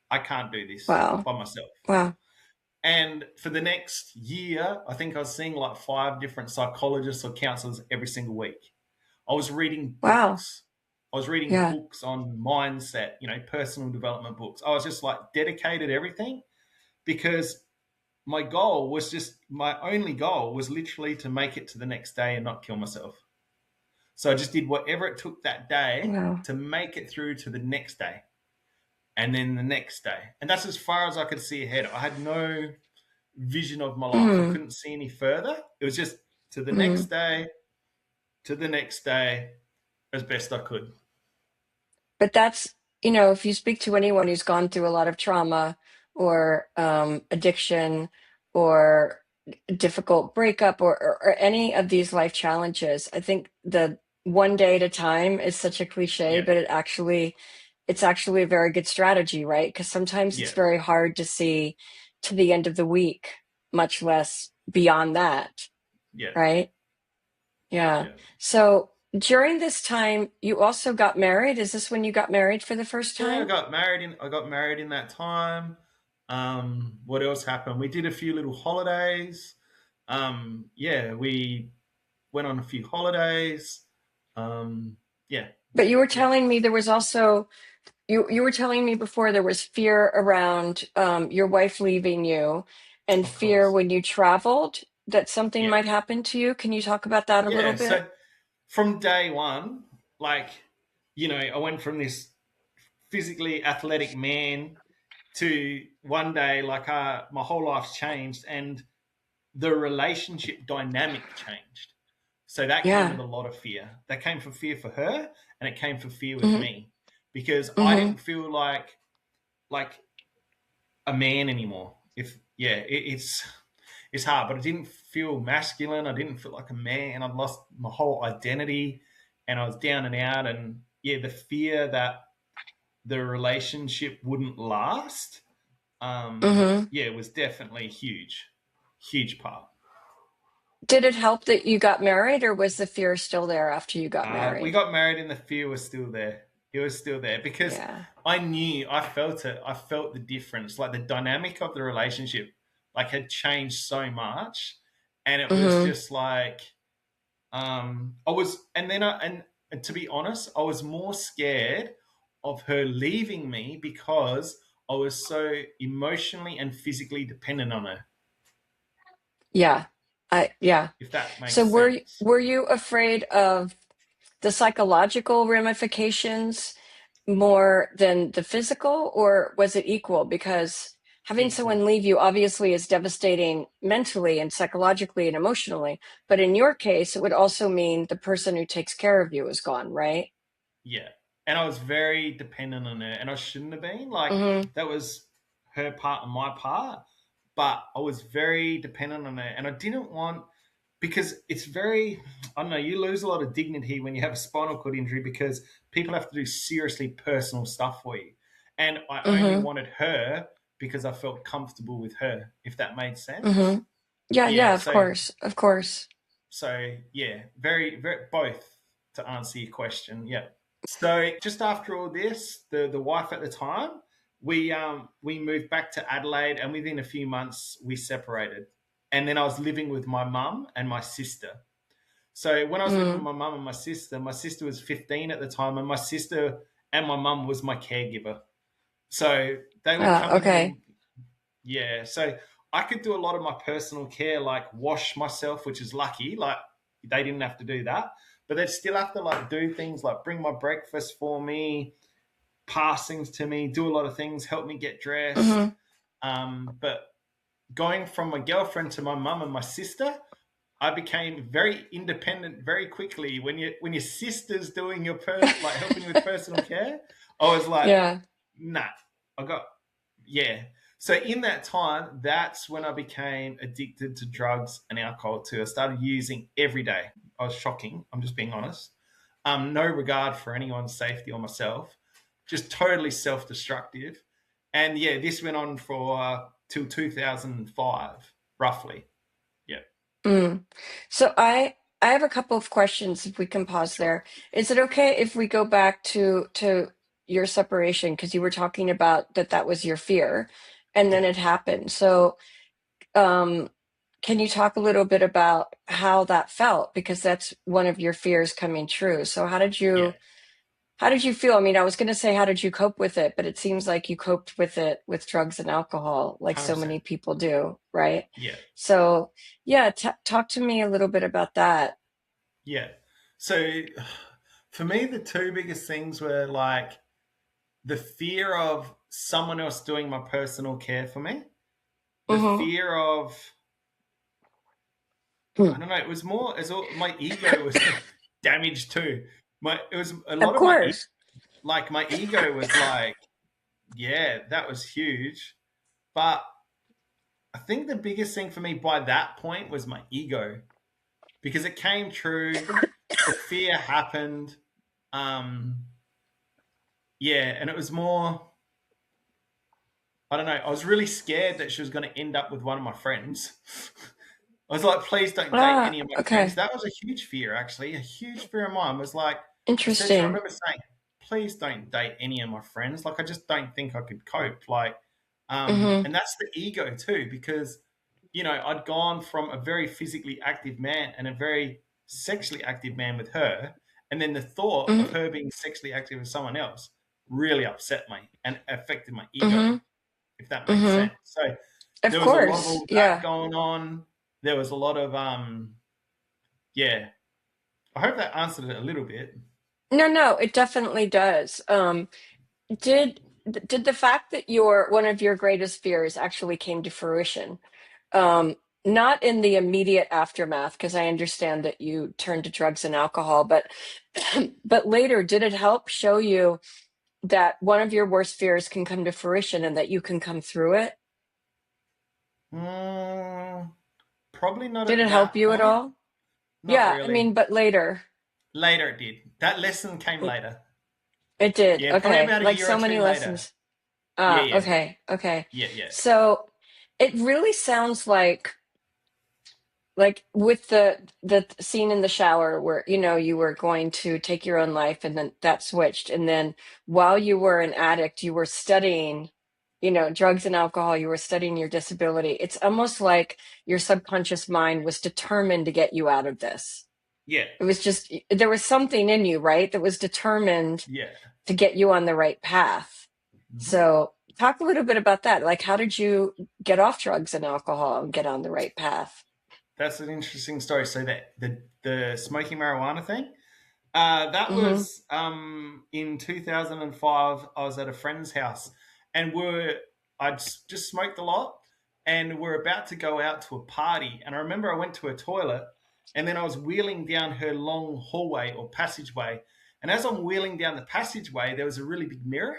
I can't do this Wow. by myself. Wow. And for the next year, I think I was seeing like 5 different psychologists or counselors every single week. I was reading Wow. books. I was reading Yeah. books on mindset, personal development books. I was just like dedicated everything because my only goal was literally to make it to the next day and not kill myself. So I just did whatever it took that day Wow. to make it through to the next day and then the next day. And that's as far as I could see ahead. I had no vision of my life. I Mm, couldn't see any further. It was just to the next mm. day, to the next day, as best I could. But that's, if you speak to anyone who's gone through a lot of trauma or addiction or difficult breakup or any of these life challenges, I think the one day at a time is such a cliche, Yeah, but it's actually a very good strategy, right? Because sometimes it's yeah, very hard to see to the end of the week, much less beyond that, yeah, right? Yeah. yeah. So during this time, you also got married. Is this when you got married for the first Yeah, I time? got married in. I got married in that time. What else happened? We did a few little holidays. Yeah, we went on a few holidays. Yeah, But you were yeah. telling me there was also you were telling me before there was fear around your wife leaving you and Of fear course. when you traveled. that something Yeah. might happen to you? Can you talk about that a little Yeah. bit? So from day one, like, I went from this physically athletic man to one day, like, my whole life's changed and the relationship dynamic changed. So that came with Yeah. a lot of fear. That came for fear for her, and it came for fear with Hmm. me because I Hmm. didn't feel like a man anymore. If yeah, it's hard, but I didn't feel masculine. I didn't feel like a man. I'd lost my whole identity, and I was down and out. And yeah, the fear that the relationship wouldn't last, Hmm. yeah, it was definitely huge, huge part. Did it help that you got married, or was the fear still there after you got We married? got married, and the fear was still there. It was still there because Yeah. I knew, I felt it. I felt the difference. Like the dynamic of the relationship, like had changed so much, and it was Hmm. just like, I was, and then and to be honest, I was more scared of her leaving me because I was so emotionally and physically dependent on her. Yeah. Yeah. If that So makes sense. were you afraid of the psychological ramifications more than the physical, or was it equal? Because having someone Equal. leave you obviously is devastating mentally and psychologically and emotionally. But in your case, it would also mean the person who takes care of you is gone, right? Yeah. And I was very dependent on her, and I shouldn't have been. Like, Mm-hmm. that was her part and my part. But I was very dependent on her, and I didn't want, because it's very, I don't know, you lose a lot of dignity when you have a spinal cord injury because people have to do seriously personal stuff for you. And I only Mm-hmm. wanted her because I felt comfortable with her, if that made sense. Mm-hmm. Yeah, Yeah. yeah, of So, course. Of course. yeah, very, very, both to answer your question. Yeah. So just after all this, the wife at the time, we moved back to Adelaide, and within a few months we separated. And then I was living with my mum and my sister. So when I was living with Mm. my sister was 15 at the time, and my sister and my mum was my caregiver. So they would come in Okay. and yeah, so I could do a lot of my personal care, like wash myself, which is lucky. Like they didn't have to do that, but they'd still have to like do things like bring my breakfast for me, pass things to me, do a lot of things, help me get dressed. Mm-hmm. But going from my girlfriend to my mum and my sister, I became very independent very quickly. When your sister's doing like helping you with personal care, I was like, Yeah. nah, I got yeah. So in that time, that's when I became addicted to drugs and alcohol too. I started using every day. I was shocking. I'm just being honest. No regard for anyone's safety or myself. Just totally self-destructive. And yeah, this went on for till 2005, roughly. Yeah, Mm. So I have a couple of questions if we can pause sure. there. Is it okay if we go back to your separation, because you were talking about that was your fear and then Yeah, it happened. So um can you talk a little bit about how that felt, because that's one of your fears coming true. So yeah, how did you feel? I mean, I was going to say how did you cope with it, but it seems like you coped with it with drugs and alcohol like so 100%. many people do, right? Yeah, So yeah, talk to me a little bit about that. yeah. So for me, the two biggest things were like the fear of someone else doing my personal care for me, the Mm-hmm. fear of I Hmm. don't know. It was more as all, my ego was damaged too. My it was a Of lot of course. like my ego was like, yeah, that was huge. But I think the biggest thing for me by that point was my ego because it came true. The fear happened. Um, yeah, and it was more. I don't know. I was really scared that she was going to end up with one of my friends. I was like, please don't date Ah, any of my friends. okay. That was a huge fear, actually. A huge fear of mine was like, I Interesting. remember saying, please don't date any of my friends. Like, I just don't think I could cope. Like, Mm-hmm. and that's the ego too, because, I'd gone from a very physically active man and a very sexually active man with her. And then the thought of Mm-hmm. her being sexually active with someone else really upset me and affected my ego, Mm-hmm. if that makes Mm-hmm. sense. So Of there was a lot of course. all that Yeah. going on. there was a lot of yeah. I hope that answered it a little bit. No, no, it definitely does. Did did the fact that your one of your greatest fears actually came to fruition, um, not in the immediate aftermath, because I understand that you turned to drugs and alcohol, but but later, did it help show you that one of your worst fears can come to fruition and that you can come through it? Mm, probably not Did at it help that you at point. all? Not Yeah, I really. mean, but later Later it did. That lesson came it, later. it did. Yeah, probably Okay, about a like year or so two many later. lessons. Yeah, Ah, yeah, okay, okay. yeah, yeah. So it really sounds like with the scene in the shower where you were going to take your own life and then that switched, and then while you were an addict you were studying drugs and alcohol, you were studying your disability. It's almost like your subconscious mind was determined to get you out of this. Yeah, It was just there was something in you, right, that was determined yeah. to get you on the right path. Hmm. So talk a little bit about that. Like, how did you get off drugs and alcohol and get on the right path? That's an interesting story. So that the smoking marijuana thing, that Mm-hmm. was in 2005. I was at a friend's house, and I'd just smoked a lot, and we're about to go out to a party. And I remember I went to a toilet, and then I was wheeling down her long hallway or passageway. And as I'm wheeling down the passageway, there was a really big mirror,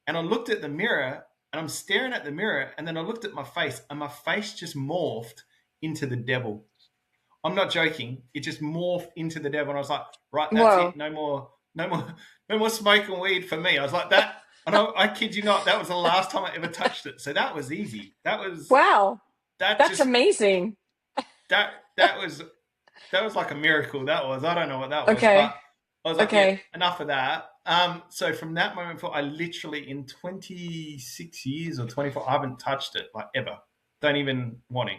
and I looked at the mirror, and I'm staring at the mirror, and then I looked at my face, and my face just morphed into the devil. I'm not joking. It just morphed into the devil, and I was like, right, that's it. Whoa. No more, no more, no more smoking weed for me. I was like that, and I kid you not, that was the last time I ever touched it. So that was easy. Wow. That That's just amazing. that that was that was like a miracle. That was. I don't know what that was, Okay. but I was like, yeah, Okay. enough of that. So from that moment forward, I literally in 26 years or 24, I haven't touched it like ever. Don't even want to.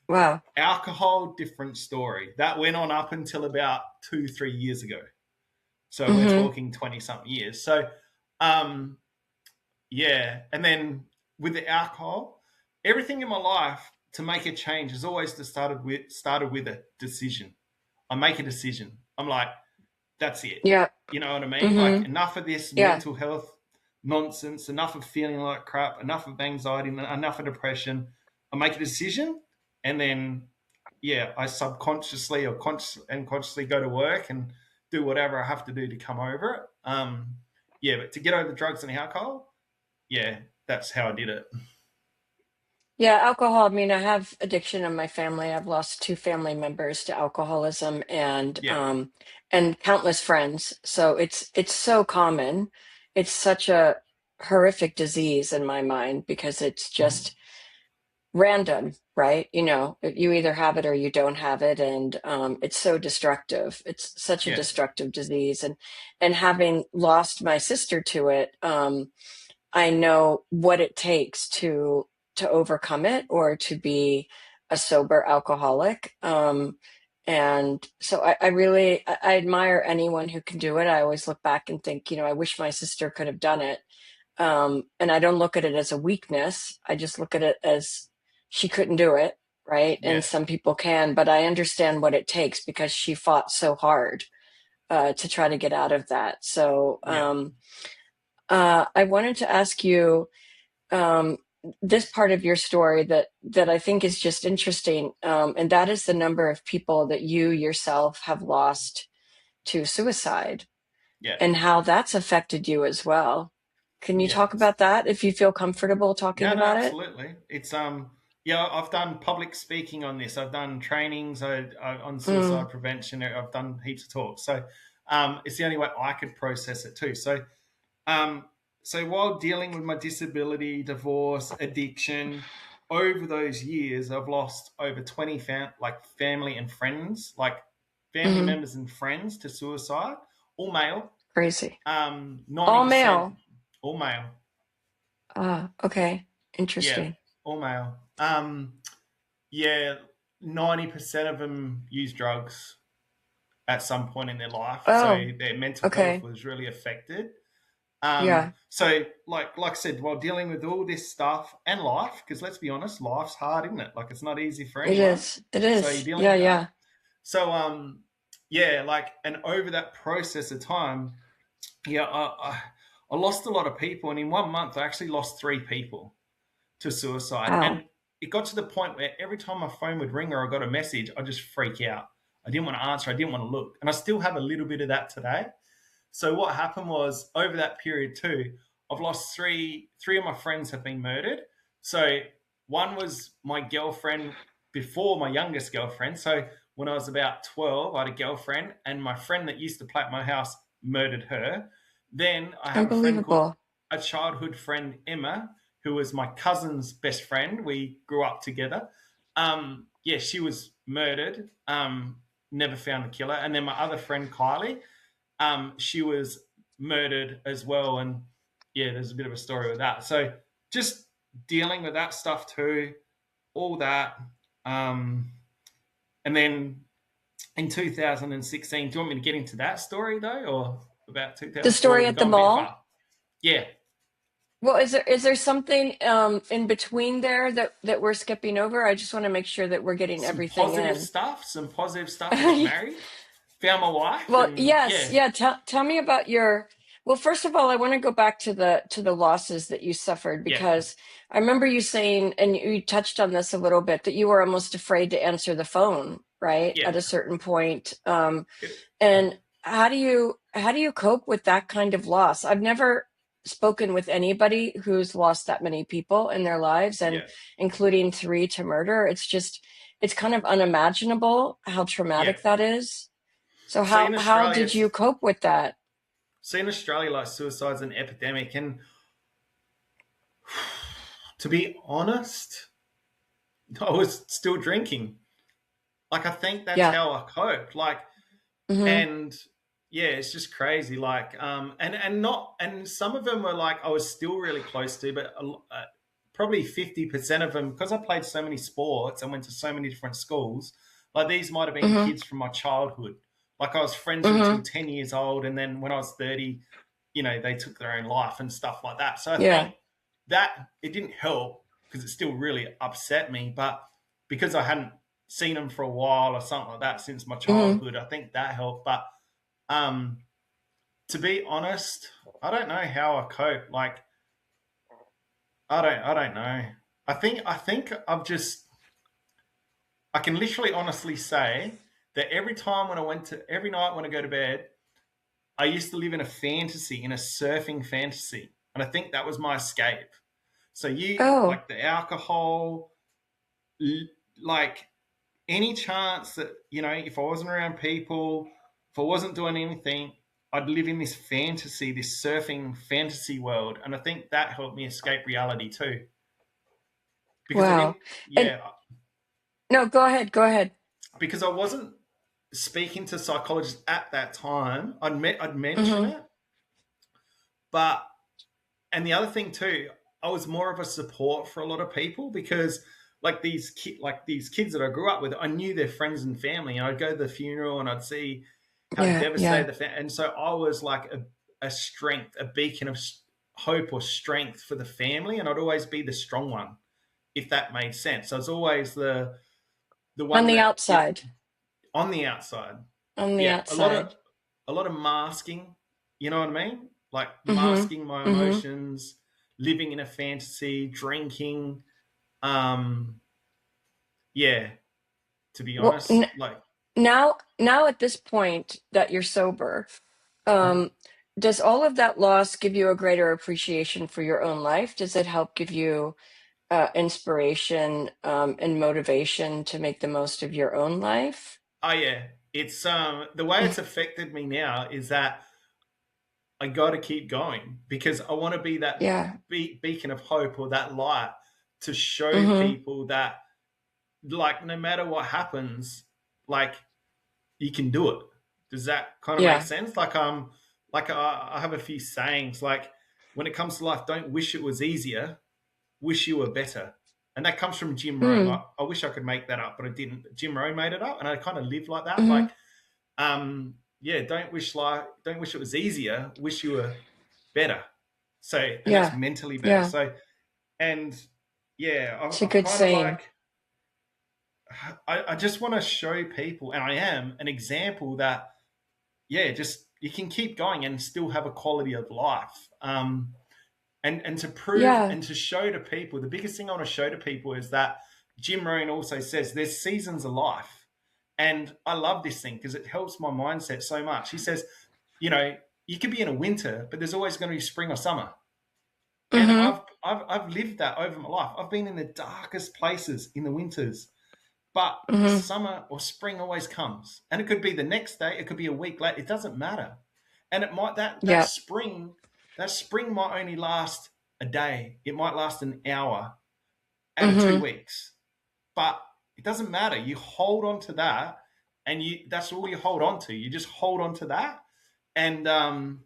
Wow. Alcohol, different story. That went on up until about 2, 3 years ago. So we're Mm-hmm. talking 20 something years. So, um, yeah. And then with the alcohol, everything in my life to make a change has always started with a decision. I make a decision. I'm like, that's it. Yeah. You know what I mean? Like Mm-hmm. enough of this Yeah. mental health nonsense, enough of feeling like crap, enough of anxiety, enough of depression. I make a decision, and then yeah, I subconsciously or consciously go to work and do whatever I have to do to come over it. Yeah, but to get over the drugs and the alcohol, yeah, that's how I did it. Yeah, alcohol. I mean, I have addiction in my family. I've lost two family members to alcoholism Yeah, and countless friends. So it's so common. It's such a horrific disease in my mind because it's mm-hmm. just random, right? You either have it or you don't have it, and it's so destructive. It's such a Yeah, destructive disease, and having lost my sister to it, I know what it takes to overcome it or to be a sober alcoholic. And so I really I admire anyone who can do it. I always look back and think, I wish my sister could have done it. And I don't look at it as a weakness. I just look at it as she couldn't do it, right? yeah, And some people can, but I understand what it takes because she fought so hard to try to get out of that. So yeah, I wanted to ask you um, this part of your story that I think is just interesting, and that is the number of people that you yourself have lost to suicide yeah, and how that's affected you as well. Can you yeah. talk about that if you feel comfortable talking Yeah, no, about it? absolutely. It's yeah, I've done public speaking on this. I've done trainings on Mm, suicide prevention. I've done heaps of talks. So it's the only way I could process it too. Um, so while dealing with my disability, divorce, addiction, over those years, I've lost over 20 family and friends, like family hmm. members and friends to suicide, all male. Crazy. All 90% male. all male. Ah, okay. Yeah, Interesting. all male. Yeah, 90% of them use drugs at some point in their life. So Oh, their mental health okay. was really affected. Yeah. So like I said, while dealing with all this stuff and life, because let's be honest, life's hard, isn't it? Like it's not easy for It anyone. is. It So you're is. dealing Yeah. with that. Yeah. So yeah, like and over that process of time, yeah, I lost a lot of people, and in 1 month I actually lost 3 people to suicide. Wow. And it got to the point where every time my phone would ring or I got a message, I just freak out. I didn't want to answer. I didn't want to look, and I still have a little bit of that today. So what happened was over that period too, I've lost three of my friends have been murdered. So one was my girlfriend before my youngest girlfriend. So when I was about 12, I had a girlfriend, and my friend that used to play at my house murdered her. Then I have a friend called Unbelievable. a childhood friend, Emma, who was my cousin's best friend. We grew up together. Yeah, she was murdered. Never found the killer. And then my other friend, Kylie, she was murdered as well. And yeah, there's a bit of a story with that. So just dealing with that stuff too, all that. Um, and then in 2016, do you want me to get into that story though, or about The 2000, or story we've at the gone a bit mall. far? Yeah, Well, is there something in between there that we're skipping over? I just want to make sure that we're getting some everything positive in. stuff. Some positive stuff. I got married, found my wife, Well, and yes, yeah, yeah. Tell me about your. Well, first of all, I want to go back to the losses that you suffered, yeah, because I remember you saying, and you touched on this a little bit, that you were almost afraid to answer the phone, right, yeah. at a certain point. It, And how do you cope with that kind of loss? I've never spoken with anybody who's lost that many people in their lives, and yeah, including 3 to murder. It's kind of unimaginable how yeah. traumatic that is. So See, in how Australia, did you it's cope with that? see in Australia, like suicide's an epidemic, and to be honest, I was still drinking. Like I think that's Yeah. how I coped. Like Hmm. and yeah, it's just crazy. Like and not and some of them were like I was still really close to, but probably 50% of them because I played so many sports and went to so many different schools. Like these might have been Hmm. kids from my childhood. Like I was friends with Hmm. till 10 years old, and then when I was 30, they took their own life and stuff like that. So I Yeah. think that it didn't help because it still really upset me. But because I hadn't seen them for a while or something like that since my Hmm. childhood, I think that helped. But um, to be honest, I don't know how I cope. Like I don't know. I think I can literally honestly say that every night when I go to bed, I used to live in a fantasy, in a surfing fantasy, and I think that was my escape. So you Oh, like the alcohol, like any chance that if I wasn't around people, if I wasn't doing anything, I'd live in this fantasy, this surfing fantasy world, and I think that helped me escape reality too, because I wow. didn't, And yeah, no, go ahead. Go ahead. because I wasn't speaking to psychologists at that time. I'd mention Hmm. it, but and the other thing too, I was more of a support for a lot of people because like these kids that I grew up with, I knew their friends and family, and I'd go to the funeral and I'd see how Yeah. devastated Yeah. and so I was like a strength, a beacon of hope or strength for the family, and I'd always be the strong one, if that made sense. So I was always the On one the that outside. on the outside. On the Yeah, outside. a lot of masking, you know what I mean? Like Hmm. masking my Hmm. emotions, living in a fantasy, drinking. Um, yeah, to be Well, honest, like now at this point that you're sober, mhm. um, does all of that loss give you a greater appreciation for your own life? Does it help give you inspiration and motivation to make the most of your own life? Oh yeah, it's the way Mm. it's affected me now is that I got to keep going because I want to be that Yeah. beacon of hope or that light to show Hmm. people that like no matter what happens, like you can do it. Does that kind of make Yeah. sense? Like I have a few sayings like when it comes to life, don't wish it was easier, wish you were better. And that comes from Jim Rohn. Mm. I wish I could make that up, but I didn't. Jim Rohn made it up, and I kind of live like that. Hmm. Like, yeah, don't wish it was easier. Wish you were better. So, and that's Yeah. mentally better. Yeah. So, and yeah, It's a I've good kind of saying. like, I just want to show people, and I am an example that, yeah, just you can keep going and still have a quality of life. And to prove Yeah. and to show to people, the biggest thing I want to show to people is that Jim Rohn also says there's seasons of life. And I love this thing because it helps my mindset so much. He says, you know, you could be in a winter, but there's always going to be spring or summer. And Mm-hmm. I've lived that over my life. I've been in the darkest places in the winters, but Mm-hmm. summer or spring always comes. And it could be the next day, it could be a week later. It doesn't matter. And it might Yeah. that spring might only last a day. It might last an hour out of two Mm-hmm. weeks. But it doesn't matter. You hold on to that, and that's all you hold on to. You just hold on to that. And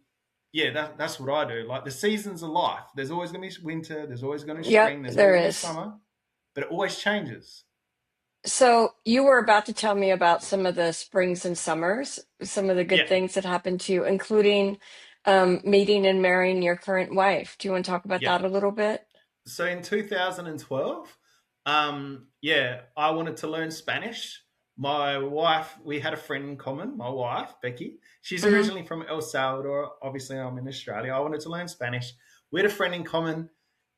yeah, that's what I do. Like the seasons of life. There's always gonna be winter, there's always gonna be Yep, spring, there's always there gonna be is. summer, but it always changes. So you were about to tell me about some of the springs and summers, some of the Yeah, good things that happened to you, including meeting and marrying your current wife. Do you want to talk about yeah. that a little bit? So in 2012, yeah, I wanted to learn Spanish. My wife, we had a friend in common, my wife, Becky. She's Mm-hmm. originally from El Salvador. Obviously, I'm in Australia. I wanted to learn Spanish. We had a friend in common,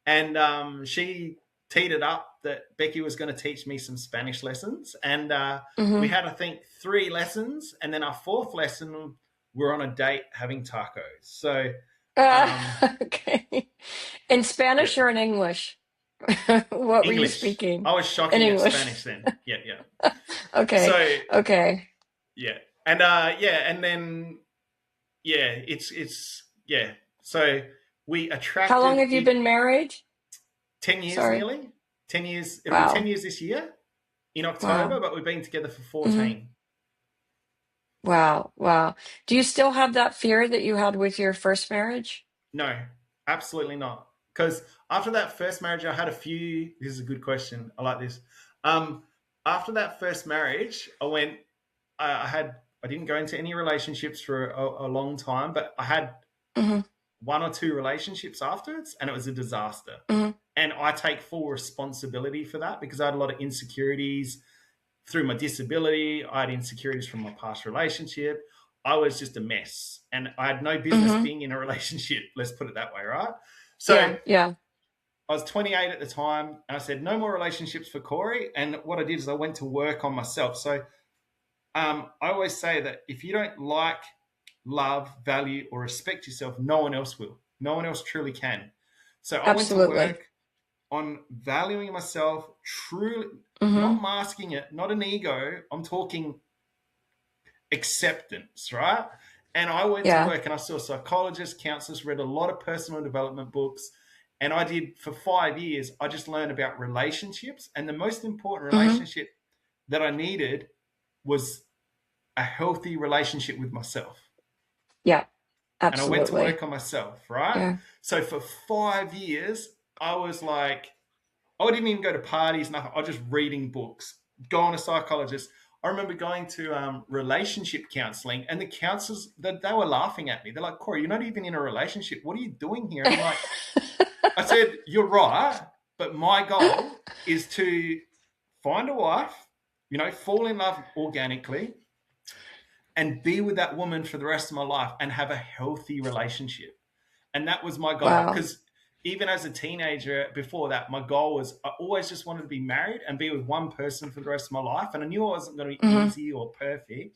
and she teed it up that Becky was going to teach me some Spanish lessons. And we Mm-hmm. had, I think, 3 lessons. And then our fourth lesson, we're on a date having tacos. So, Uh, um, okay. In yeah, Spanish or in English? What were you English. speaking? I was In shocking at English. Spanish then. Yeah, yeah. Okay. So Okay. yeah, and yeah, and then yeah, it's yeah. So we How long attracted have you it been married? 10 years Sorry. nearly. 10 years. It'll be ten Wow. years this year in October, Wow. but we've been together for Hmm. 14. Wow. Wow. Do you still have that fear that you had with your first marriage? No, absolutely not. Because after that first marriage, I had a few. This is a good question. I like this. Um, After that first marriage, I went. I had. I didn't go into any relationships for a long time, but I had Hmm. 1 or 2 relationships afterwards, and it was a disaster. Hmm. And I take full responsibility for that because I had a lot of insecurities through my disability. I had insecurities from my past relationship. I was just a mess, and I had no business Hmm. being in a relationship. Let's put it that way, right? So Yeah. Yeah. I was 28 at the time, and I said no more relationships for Cory. And what I did is I went to work on myself. So I always say that if you don't like, love, value, or respect yourself, no one else will. No one else truly can. So I went to Absolutely. work on valuing myself, truly, Hmm. not masking it, not an ego. I'm talking acceptance, right? And I went to Yeah. work and I saw psychologists, counselors, read a lot of personal development books. And I did for 5 years, I just learned about relationships. And the most important Hmm. relationship that I needed was a healthy relationship with myself. Yeah. And I went to Absolutely. work on myself, right? Yeah. So for 5 years, I was like, I didn't even go to parties, nothing. I was just reading books, going to psychologists. I remember going to relationship counseling, and the counselors they were laughing at me. They're like, "Cory, you're not even in a relationship. What are you doing here?" And I'm like, "I said you're right, but my goal is to find a wife, fall in love organically, and be with that woman for the rest of my life, and have a healthy relationship." And that was my goal. Wow. Because even as a teenager, before that, my goal was I always just wanted to be married and be with one person for the rest of my life. And I knew it wasn't going to be Hmm. easy or perfect,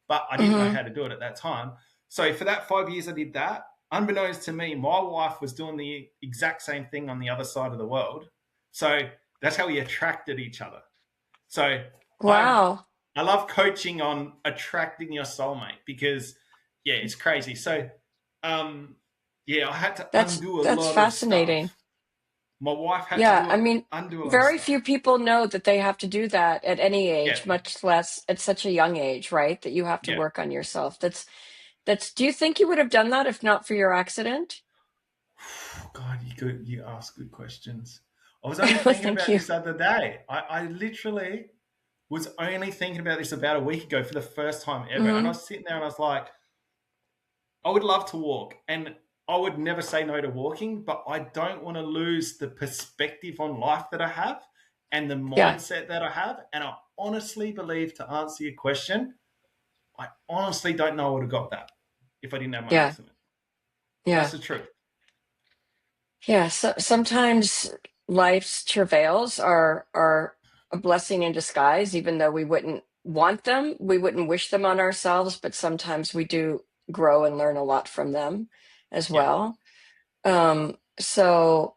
but I didn't know Hmm. how to do it at that time. So for that 5 years, I did that. Unbeknownst to me, my wife was doing the exact same thing on the other side of the world. So that's how we attracted each other. So I've Wow. I love coaching on attracting your soulmate because yeah, it's crazy. So um yeah, I had to undo a That's lot of fascinating. stuff. My wife had to Yeah, I mean, undo a lot of very stuff. few people know that they have to do that at any Yeah, age, much less at such a young age, right? That you have to yeah. work on yourself. Do you think you would have done that if not for your accident? God, you ask good questions. I was only thinking Thank about you. this other day. I literally was only thinking about this about a week ago for the first time ever. And I Hmm. was sitting there and I was like, I would love to walk. And I would never say no to walking, but I don't want to lose the perspective on life that I have and the Yeah. mindset that I have. And I honestly believe, to answer your question, I honestly don't know I would have got that if I didn't have my Yeah. accident. That's Yeah. the truth. Yeah. So sometimes life's travails are a blessing in disguise, even though we wouldn't want them, we wouldn't wish them on ourselves, but sometimes we do grow and learn a lot from them as Yeah. well. So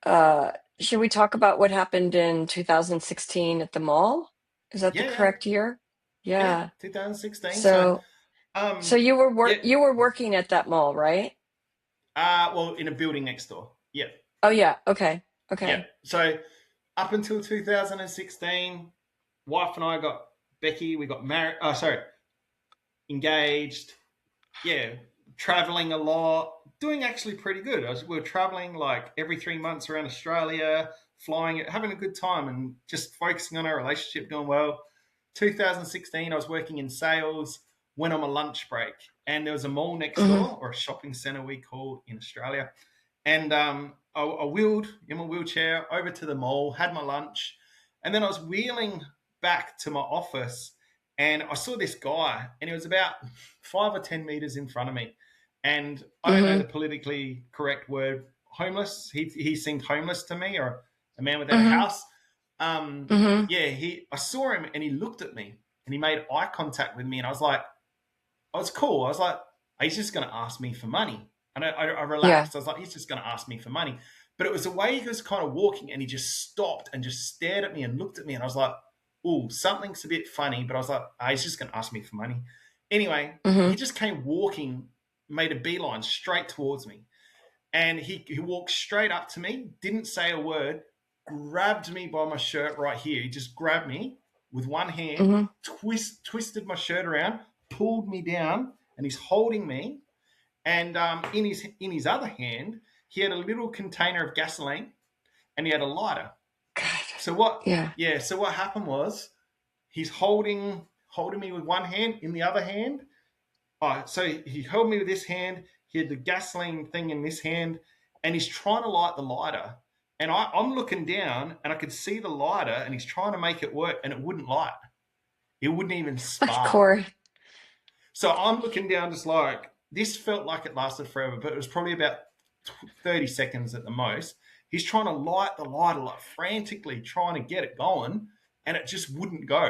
uh should we talk about what happened in 2016 at the mall? Is that the Yeah. Yeah. correct year? Yeah. Yeah. 2016. So, So you yeah. you were working at that mall, right? Well, in a building next door. Yeah. Oh yeah. Okay. Yeah. Okay. So up until 2016, wife and I got Becky. We got married. Oh, sorry, engaged. Yeah, traveling a lot, doing actually pretty good. We were traveling like every 3 months around Australia, flying, having a good time, and just focusing on our relationship, doing well. 2016, I was working in sales, went on a lunch break, and there was a mall next Mm-hmm. door, or a shopping centre we call in Australia. And I wheeled in my wheelchair over to the mall, had my lunch, and then I was wheeling back to my office, and I saw this guy, and he was about 5 or 10 meters in front of me. And I don't know Mm-hmm. the politically correct word, homeless. He seemed homeless to me, or a man without a Mm-hmm. house. Mm-hmm. Yeah, I saw him, and he looked at me, and he made eye contact with me, and I was like, I was cool. I was like, he's just going to ask me for money. And I Yeah. relaxed. I was like, he's just going to ask me for money. But it was the way he was kind of walking, and he just stopped and just stared at me and looked at me. And I was like, oh, something's a bit funny. But I was like, he's just going to ask me for money. Anyway, he Mm-hmm. just came walking, made a beeline straight towards me. And he walked straight up to me, didn't say a word, grabbed me by my shirt right here. He just grabbed me with one hand, Mm-hmm. twisted my shirt around, pulled me down, and he's holding me. And in his other hand, he had a little container of gasoline, and he had a lighter. God. So what? Yeah. Yeah. So what happened was he's holding me with one hand. In the other hand, so he held me with this hand. He had the gasoline thing in this hand, and he's trying to light the lighter. And I'm looking down, and I could see the lighter, and he's trying to make it work, and it wouldn't light. It wouldn't even spark. Corey. So I'm looking down, just like, this felt like it lasted forever, but it was probably about 30 seconds at the most. He's trying to light the lighter, like frantically trying to get it going, and it just wouldn't go.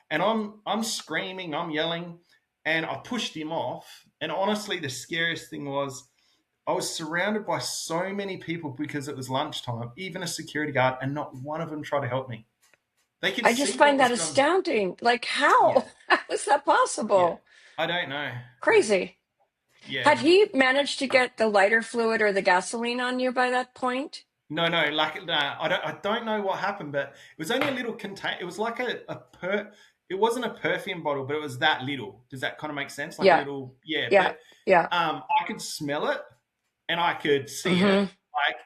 And I'm screaming, I'm yelling, and I pushed him off. And honestly, the scariest thing was I was surrounded by so many people because it was lunchtime, even a security guard, and not one of them tried to help me. They could I just see what find was that going. astounding. Like Yeah, how? How is that yeah. possible? I don't know. Crazy. Yeah. Had he managed to get the lighter fluid or the gasoline on you by that point? No, no, like no, I don't know what happened, but it was only a little contain. It was like It wasn't a perfume bottle, but it was that little. Does that kind of make sense? Like a Yeah. little, yeah. Yeah. But Yeah. I could smell it, and I could see it, Mm-hmm. like,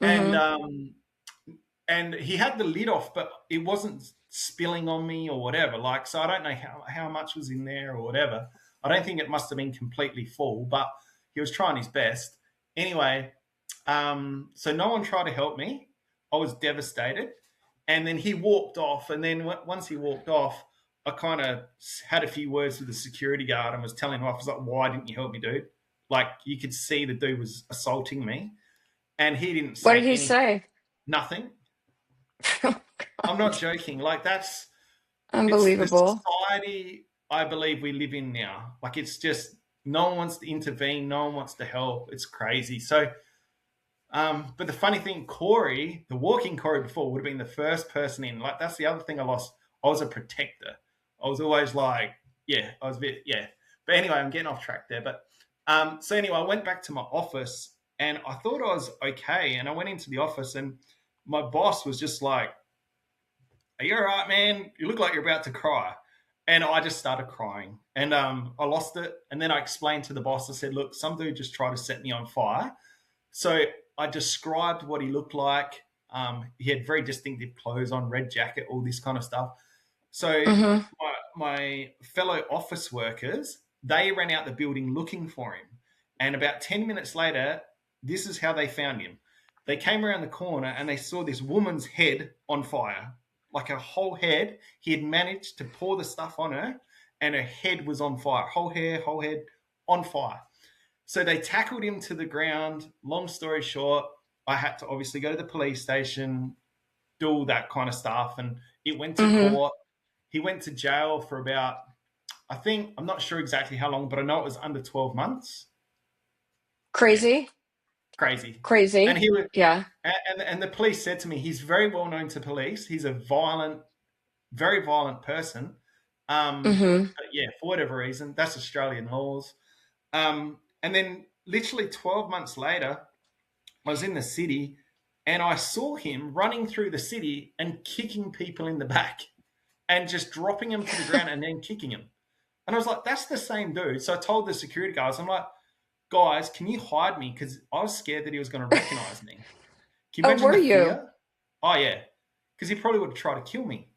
and Mm-hmm. and he had the lid off, but it wasn't spilling on me or whatever. Like, so I don't know how much was in there or whatever. I don't think it must have been completely full, but he was trying his best. Anyway, so no one tried to help me. I was devastated. And then he walked off. And then once he walked off, I kind of had a few words with the security guard and was telling him off. I was like, why didn't you help me, dude? Like, you could see the dude was assaulting me. And he didn't What say did he anything, say? nothing. Oh, I'm not God. joking. Like, it's the Unbelievable. society I believe we live in now. Like, it's just no one wants to intervene, no one wants to help. It's crazy. So, but the funny thing, Cory, the walking Cory before, would have been the first person in. Like, that's the other thing I lost. I was a protector. I was always like, yeah, I was a bit, yeah. But anyway, I'm getting off track there. But so anyway, I went back to my office, and I thought I was okay. And I went into the office, and my boss was just like, are you all right, man? You look like you're about to cry. And I just started crying, and I lost it. And then I explained to the boss, I said, look, some dude just tried to set me on fire. So I described what he looked like. He had very distinctive clothes on, red jacket, all this kind of stuff. So Mm-hmm. my fellow office workers, they ran out the building looking for him. And about 10 minutes later, this is how they found him. They came around the corner and they saw this woman's head on fire, like her whole head. He had managed to pour the stuff on her and her head was on fire. Whole hair, whole head on fire. So they tackled him to the ground. Long story short, I had to obviously go to the police station, do all that kind of stuff. And it went to Mm-hmm. court. He went to jail for about, I think, I'm not sure exactly how long, but I know it was under 12 months. Yeah, Crazy, crazy. And crazy. he was, Yeah. and the police said to me, he's very well known to police. He's a violent, very violent person. Mm-hmm. But yeah, for whatever reason, that's Australian laws. And then literally 12 months later, I was in the city and I saw him running through the city and kicking people in the back and just dropping them to the ground and then kicking them. And I was like, that's the same dude. So I told the security guys, I'm like, guys, can you hide me? Because I was scared that he was going to recognize me. Can you Oh, imagine were the you? fear? Oh, yeah. Because he probably would have tried to kill me.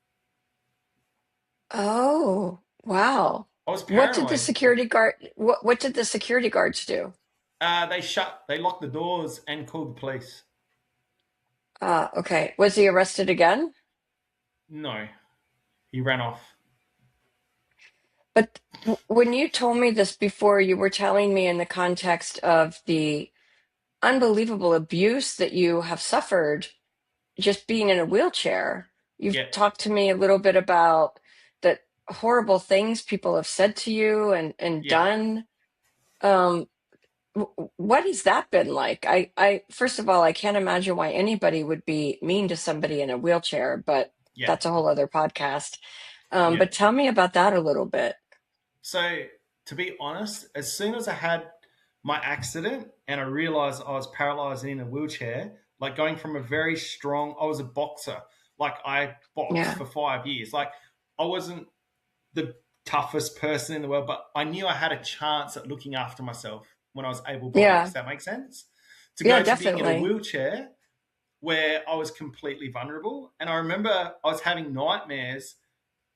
Oh, wow. I was What did the paranoid. security guard, what did the security guards do? They locked the doors and called the police. Okay. Was he arrested again? No, he ran off. But when you told me this before, you were telling me in the context of the unbelievable abuse that you have suffered just being in a wheelchair. You've Yeah, talked to me a little bit about the horrible things people have said to you and yeah, done. Um, what has that been like? First of all, I can't imagine why anybody would be mean to somebody in a wheelchair, but yeah, that's a whole other podcast. yeah. But tell me about that a little bit. So, to be honest, as soon as I had my accident and I realized I was paralyzed and in a wheelchair, like going from a very strong, I was a boxer. Like I boxed Yeah. for 5 years. Like I wasn't the toughest person in the world, but I knew I had a chance at looking after myself when I was able bodied. Does Yeah. that make sense? To Yeah, go to being in a definitely. wheelchair where I was completely vulnerable. And I remember I was having nightmares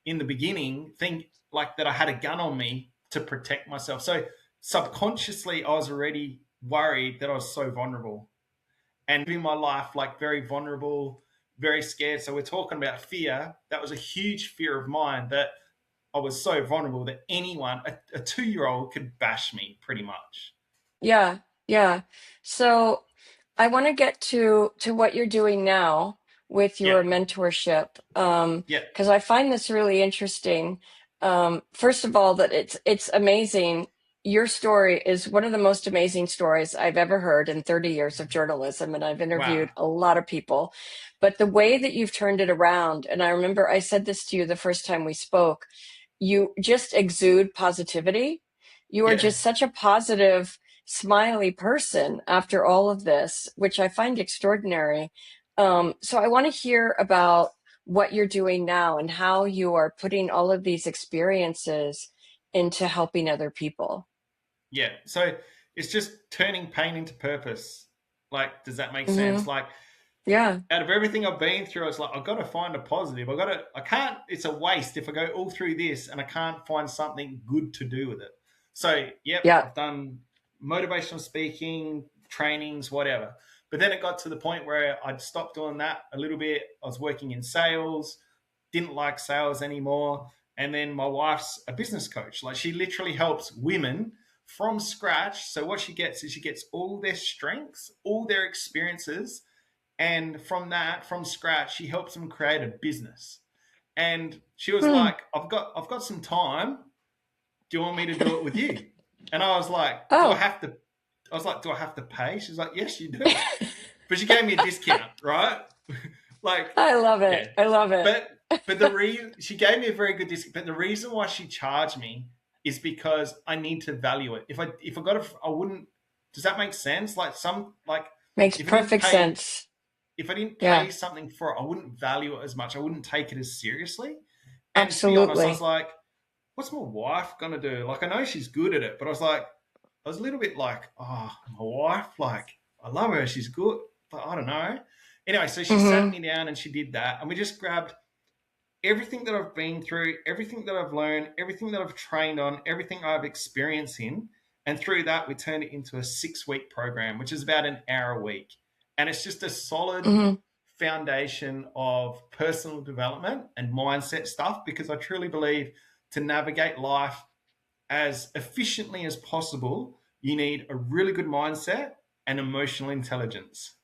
in the beginning, think like that I had a gun on me to protect myself. So subconsciously, I was already worried that I was so vulnerable and living my life like very vulnerable, very scared. So we're talking about fear. That was a huge fear of mine that I was so vulnerable that anyone, a 2 year old, could bash me pretty much. Yeah, yeah. So I want to get to what you're doing now with Yeah, your mentorship, yeah, because I find this really interesting. First of all, that it's amazing. Your story is one of the most amazing stories I've ever heard in 30 years of journalism, and I've wow, interviewed a lot of people. But the way that you've turned it around, and I remember I said this to you the first time we spoke, you just exude positivity. You are yeah, just such a positive, smiley person after all of this, which I find extraordinary. So I want to hear about what you're doing now and how you are putting all of these experiences into helping other people. yeah. So it's just turning pain into purpose. Like, does that make Hmm. sense? Like, Yeah, out of everything I've been through, it's like I've got to find a positive. I can't. It's a waste if I go all through this and I can't find something good to do with it. So, yep, yeah. I've done motivational speaking, trainings, whatever. But then it got to the point where I'd stopped doing that a little bit. I was working in sales, didn't like sales anymore. And then my wife's a business coach. Like she literally helps women from scratch. So what she gets is she gets all their strengths, all their experiences, and from that, from scratch, she helps them create a business. And she was Hmm. like, I've got some time. Do you want me to do it with you? And I was like, do I Oh, have to I was like, do I have to pay? She's like, yes, you do. But she gave me a discount, right? Like, I love yeah. it. I love it. But the reason she gave me a very good discount, but the reason why she charged me is because I need to value it. If I got I wouldn't. Does that make sense? Like Makes if I didn't perfect pay sense. if I didn't Yeah, pay something for it, I wouldn't value it as much. I wouldn't take it as seriously. And to be honest, I was absolutely. like, what's my wife gonna do? Like, I know she's good at it, but I was a little bit like, oh, my wife, like, I love her, she's good, but I don't know. Anyway, so she sat Hmm. me down and she did that, and we just grabbed everything that I've been through, everything that I've learned, everything that I've trained on, everything I've experienced in, And through that, we turned it into a 6-week program, which is about an hour a week. And it's just a solid Mm-hmm. foundation of personal development and mindset stuff, because I truly believe to navigate life as efficiently as possible, you need a really good mindset and emotional intelligence.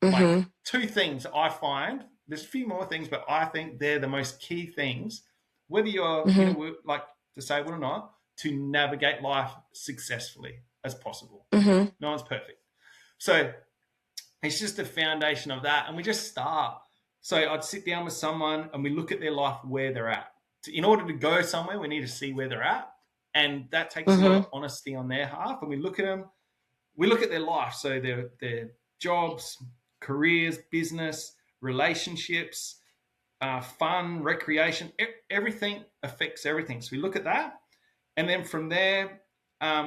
Like, Mm-hmm. two things I find, there's a few more things, but I think they're the most key things, whether you're, Mm-hmm. like disabled or not, to navigate life successfully as possible. Mm-hmm. No one's perfect. So it's just a foundation of that. And we just start. So I'd sit down with someone and we look at their life where they're at. In order to go somewhere, we need to see where they're at. And that takes a lot Mm-hmm. of honesty on their half. And we look at them, we look at their life. So their jobs, careers, business, relationships, fun, recreation, everything affects everything. So we look at that. And then from there,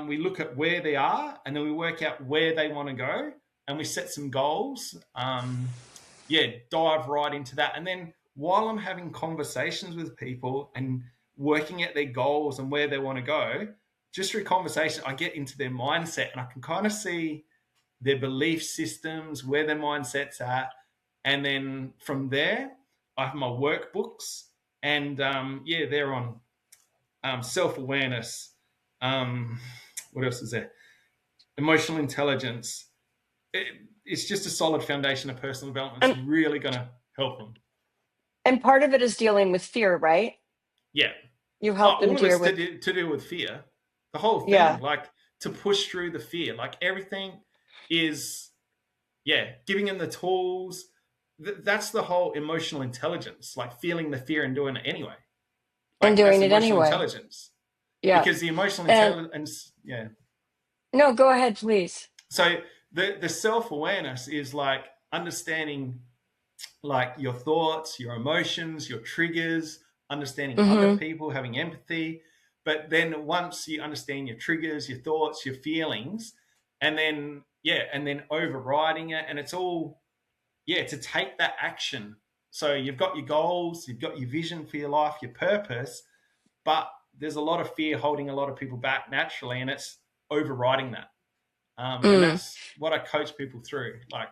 we look at where they are, and then we work out where they want to go, and we set some goals. Dive right into that. And then while I'm having conversations with people and working at their goals and where they want to go, just through conversation, I get into their mindset and I can kind of see their belief systems, where their mindset's at. And then from there, I have my workbooks, and they're on self-awareness. What else is there? Emotional intelligence. It's just a solid foundation of personal development. It's And really going to help them. and part of it is dealing with fear, right? Yeah. You Oh, help them all of deal it's with, to do with fear. The whole thing, yeah, like to push through the fear. Like everything is, giving them the tools. That's the whole emotional intelligence, like feeling the fear and doing it anyway. and Like that's doing it emotional anyway. intelligence. Yeah. Because the emotional And intelligence, yeah. no, go ahead, please. So the self-awareness is like understanding like your thoughts, your emotions, your triggers, understanding other Mm-hmm. people, having empathy. But then once you understand your triggers, your thoughts, your feelings, and then overriding it, and it's all to take that action. So you've got your goals, you've got your vision for your life, your purpose, but there's a lot of fear holding a lot of people back naturally, and it's overriding that. And Mm. that's what I coach people through. Like,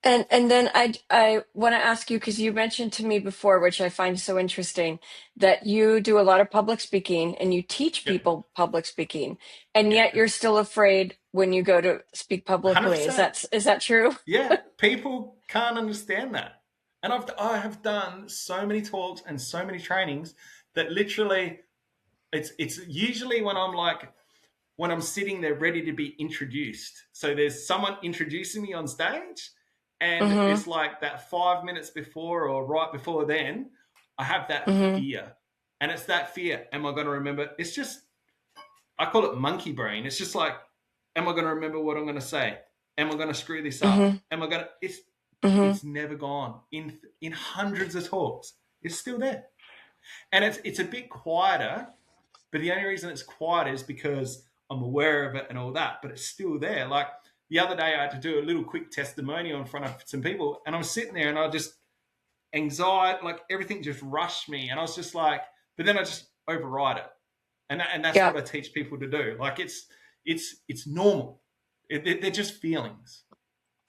And then I want to ask you, because you mentioned to me before, which I find so interesting, that you do a lot of public speaking and you teach yep, people public speaking, and yep, yet you're still afraid when you go to speak publicly. Is 100%. that true? Yeah, people can't understand that. And I have done so many talks and so many trainings that literally it's usually when I'm sitting there ready to be introduced. So there's someone introducing me on stage, and Mm-hmm. it's like that 5 minutes before or right before then, I have that Mm-hmm. fear. And it's that fear. Am I going to remember? It's just, I call it monkey brain. It's just like, am I going to remember what I'm going to say? Am I going to screw this up? Mm-hmm. Am I going to? Mm-hmm. It's never gone in hundreds of talks. It's still there, and it's a bit quieter. But the only reason it's quiet is because I'm aware of it and all that. But it's still there. Like the other day, I had to do a little quick testimonial in front of some people, and I'm sitting there, and I just anxiety, like everything just rushed me, and I was just like, but then I just override it, and that's Yeah. what I teach people to do. Like it's normal. They're just feelings.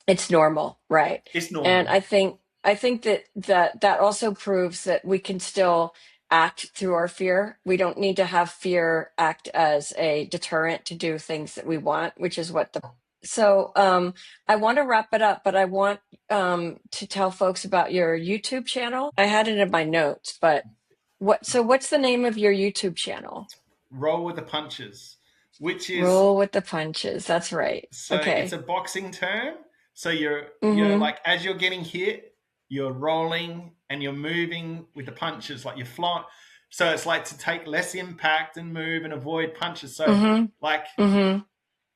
It's normal, right? It's And normal. I think that also proves that we can still act through our fear. We don't need to have fear act as a deterrent to do things that we want, which is what the so I want to wrap it up, but I want to tell folks about your YouTube channel. I had it in my notes, but what's the name of your YouTube channel? Roll with the punches, which is Roll with the punches. That's right. so it's Okay. a boxing term. So you're Mm-hmm. like as you're getting hit, you're rolling and you're moving with the punches, like you're flying. So it's like to take less impact and move and avoid punches. So Mm-hmm. like Mm-hmm.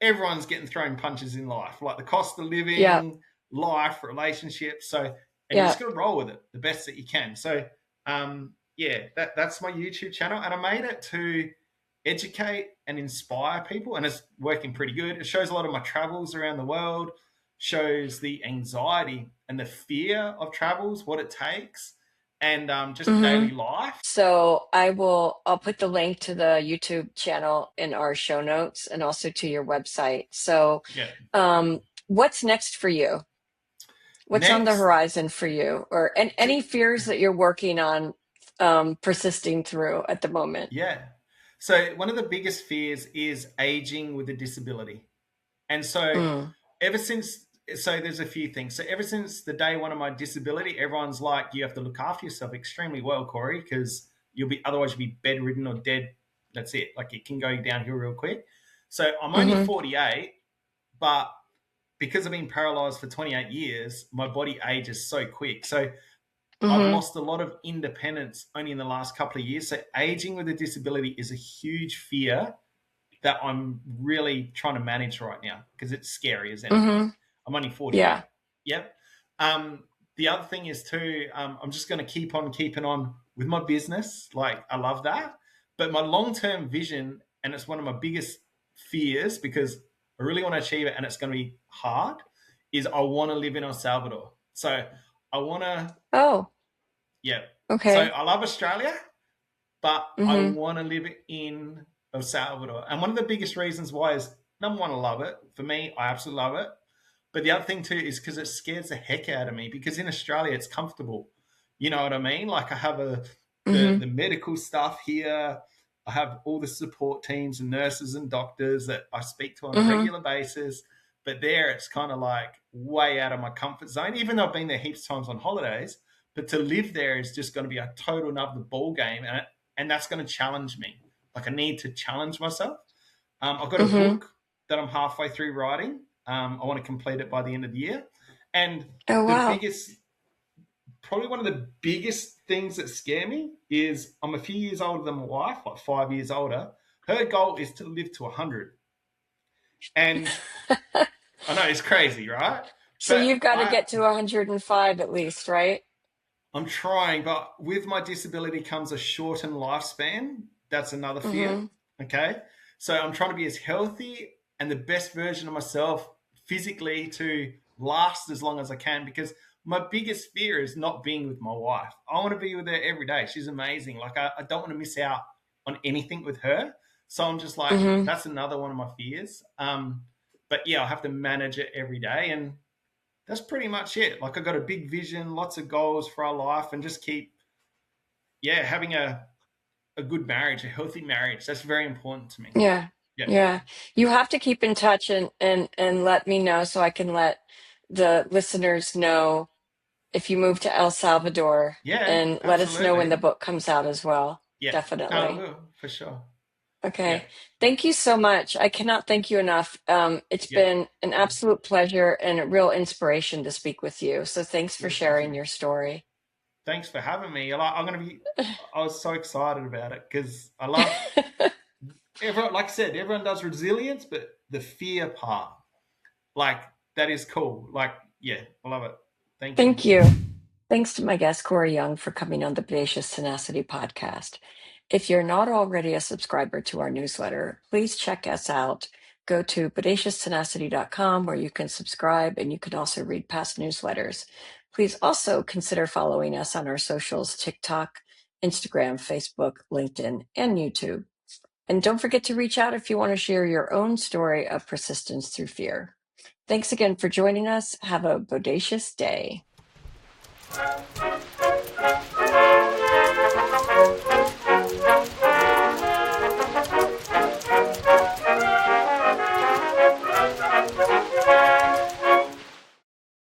everyone's getting thrown punches in life, like the cost of Yeah. living, life, relationships. So and you Yeah. just got to roll with it the best that you can. So that's my YouTube channel, and I made it to educate and inspire people, and it's working pretty good. It shows a lot of my travels around the world, shows the anxiety and the fear of travels, what it takes, and just Hmm. daily life. So I'll put the link to the YouTube channel in our show notes and also to your website. So, Yeah. what's next for you? What's on the Next, horizon for you, or to, any fears that you're working on, persisting through at the moment? yeah. So one of the biggest fears is aging with a disability. And so Mm, ever since, so there's a few things. So ever since the day one of my disability, everyone's like, you have to look after yourself extremely well, Cory, because otherwise you'll be bedridden or dead. That's it. Like it can go downhill real quick. So I'm only mm-hmm, 48, but because I've been paralyzed for 28 years, my body ages so quick. So I've mm-hmm, lost a lot of independence only in the last couple of years. So aging with a disability is a huge fear that I'm really trying to manage right now because it's scary as anything. mm-hmm. I'm only 48. Yeah. Yep. The other thing is too, I'm just going to keep on keeping on with my business. Like I love that, but my long-term vision, and it's one of my biggest fears because I really want to achieve it, and it's going to be hard. Is I want to live in El Salvador. So I want to, Oh, yeah. So okay. I love Australia, but I Mm-hmm, want to live in El Salvador. And one of the biggest reasons why is number one, I love it. For me, I absolutely love it. But the other thing too is because it scares the heck out of me. Because in Australia, it's comfortable. You know what I mean? Like I have mm-hmm, the medical stuff here. I have all the support teams and nurses and doctors that I speak to on a mm-hmm, regular basis. But there, it's kind of like way out of my comfort zone. Even though I've been there heaps of times on holidays, but to live there is just going to be a total another ball game, and that's going to challenge me. Like I need to challenge myself. I've got a mm-hmm. book that I'm halfway through writing. I want to complete it by the end of the year. And Oh, the wow. biggest, probably one of the biggest things that scare me is I'm a few years older than my wife, like 5 years older. Her goal is to live to 100. And I know it's crazy, right? So But you've got to get to 105 at least, right? I'm trying, but with my disability comes a shortened lifespan. That's another fear. Mm-hmm, Okay. So I'm trying to be as healthy and the best version of myself physically to last as long as I can because my biggest fear is not being with my wife. I want to be with her every day. She's amazing. Like, I don't want to miss out on anything with her. So I'm just like, mm-hmm. that's another one of my fears. But yeah, I have to manage it every day. And that's pretty much it. Like I got a big vision, lots of goals for our life, and just keep, yeah, having a good marriage, a healthy marriage. That's very important to me. Yeah. Yeah, Yeah. You have to keep in touch and let me know so I can let the listeners know if you move to El Salvador, yeah, and let us know when the absolutely. book comes out as well. Yeah, no, I Definitely. will for sure. Yeah, Okay. Thank you so much. I cannot thank you enough. It's yeah. been an absolute pleasure and a real inspiration to speak with you. So thanks for Well, thank sharing you. your story. Thanks for having me. I'm gonna be. I was so excited about it because I love everyone. Like I said, everyone does resilience, but the fear part, like that is cool. Like, yeah, I love it. Thank you. Thank you. Thanks to my guest, Cory Young, for coming on the Bodacious Tenacity podcast. If you're not already a subscriber to our newsletter, please check us out. Go to bodacioustenacity.com where you can subscribe and you can also read past newsletters. Please also consider following us on our socials: TikTok, Instagram, Facebook, LinkedIn, and YouTube. And don't forget to reach out if you want to share your own story of persistence through fear. Thanks again for joining us. Have a bodacious day.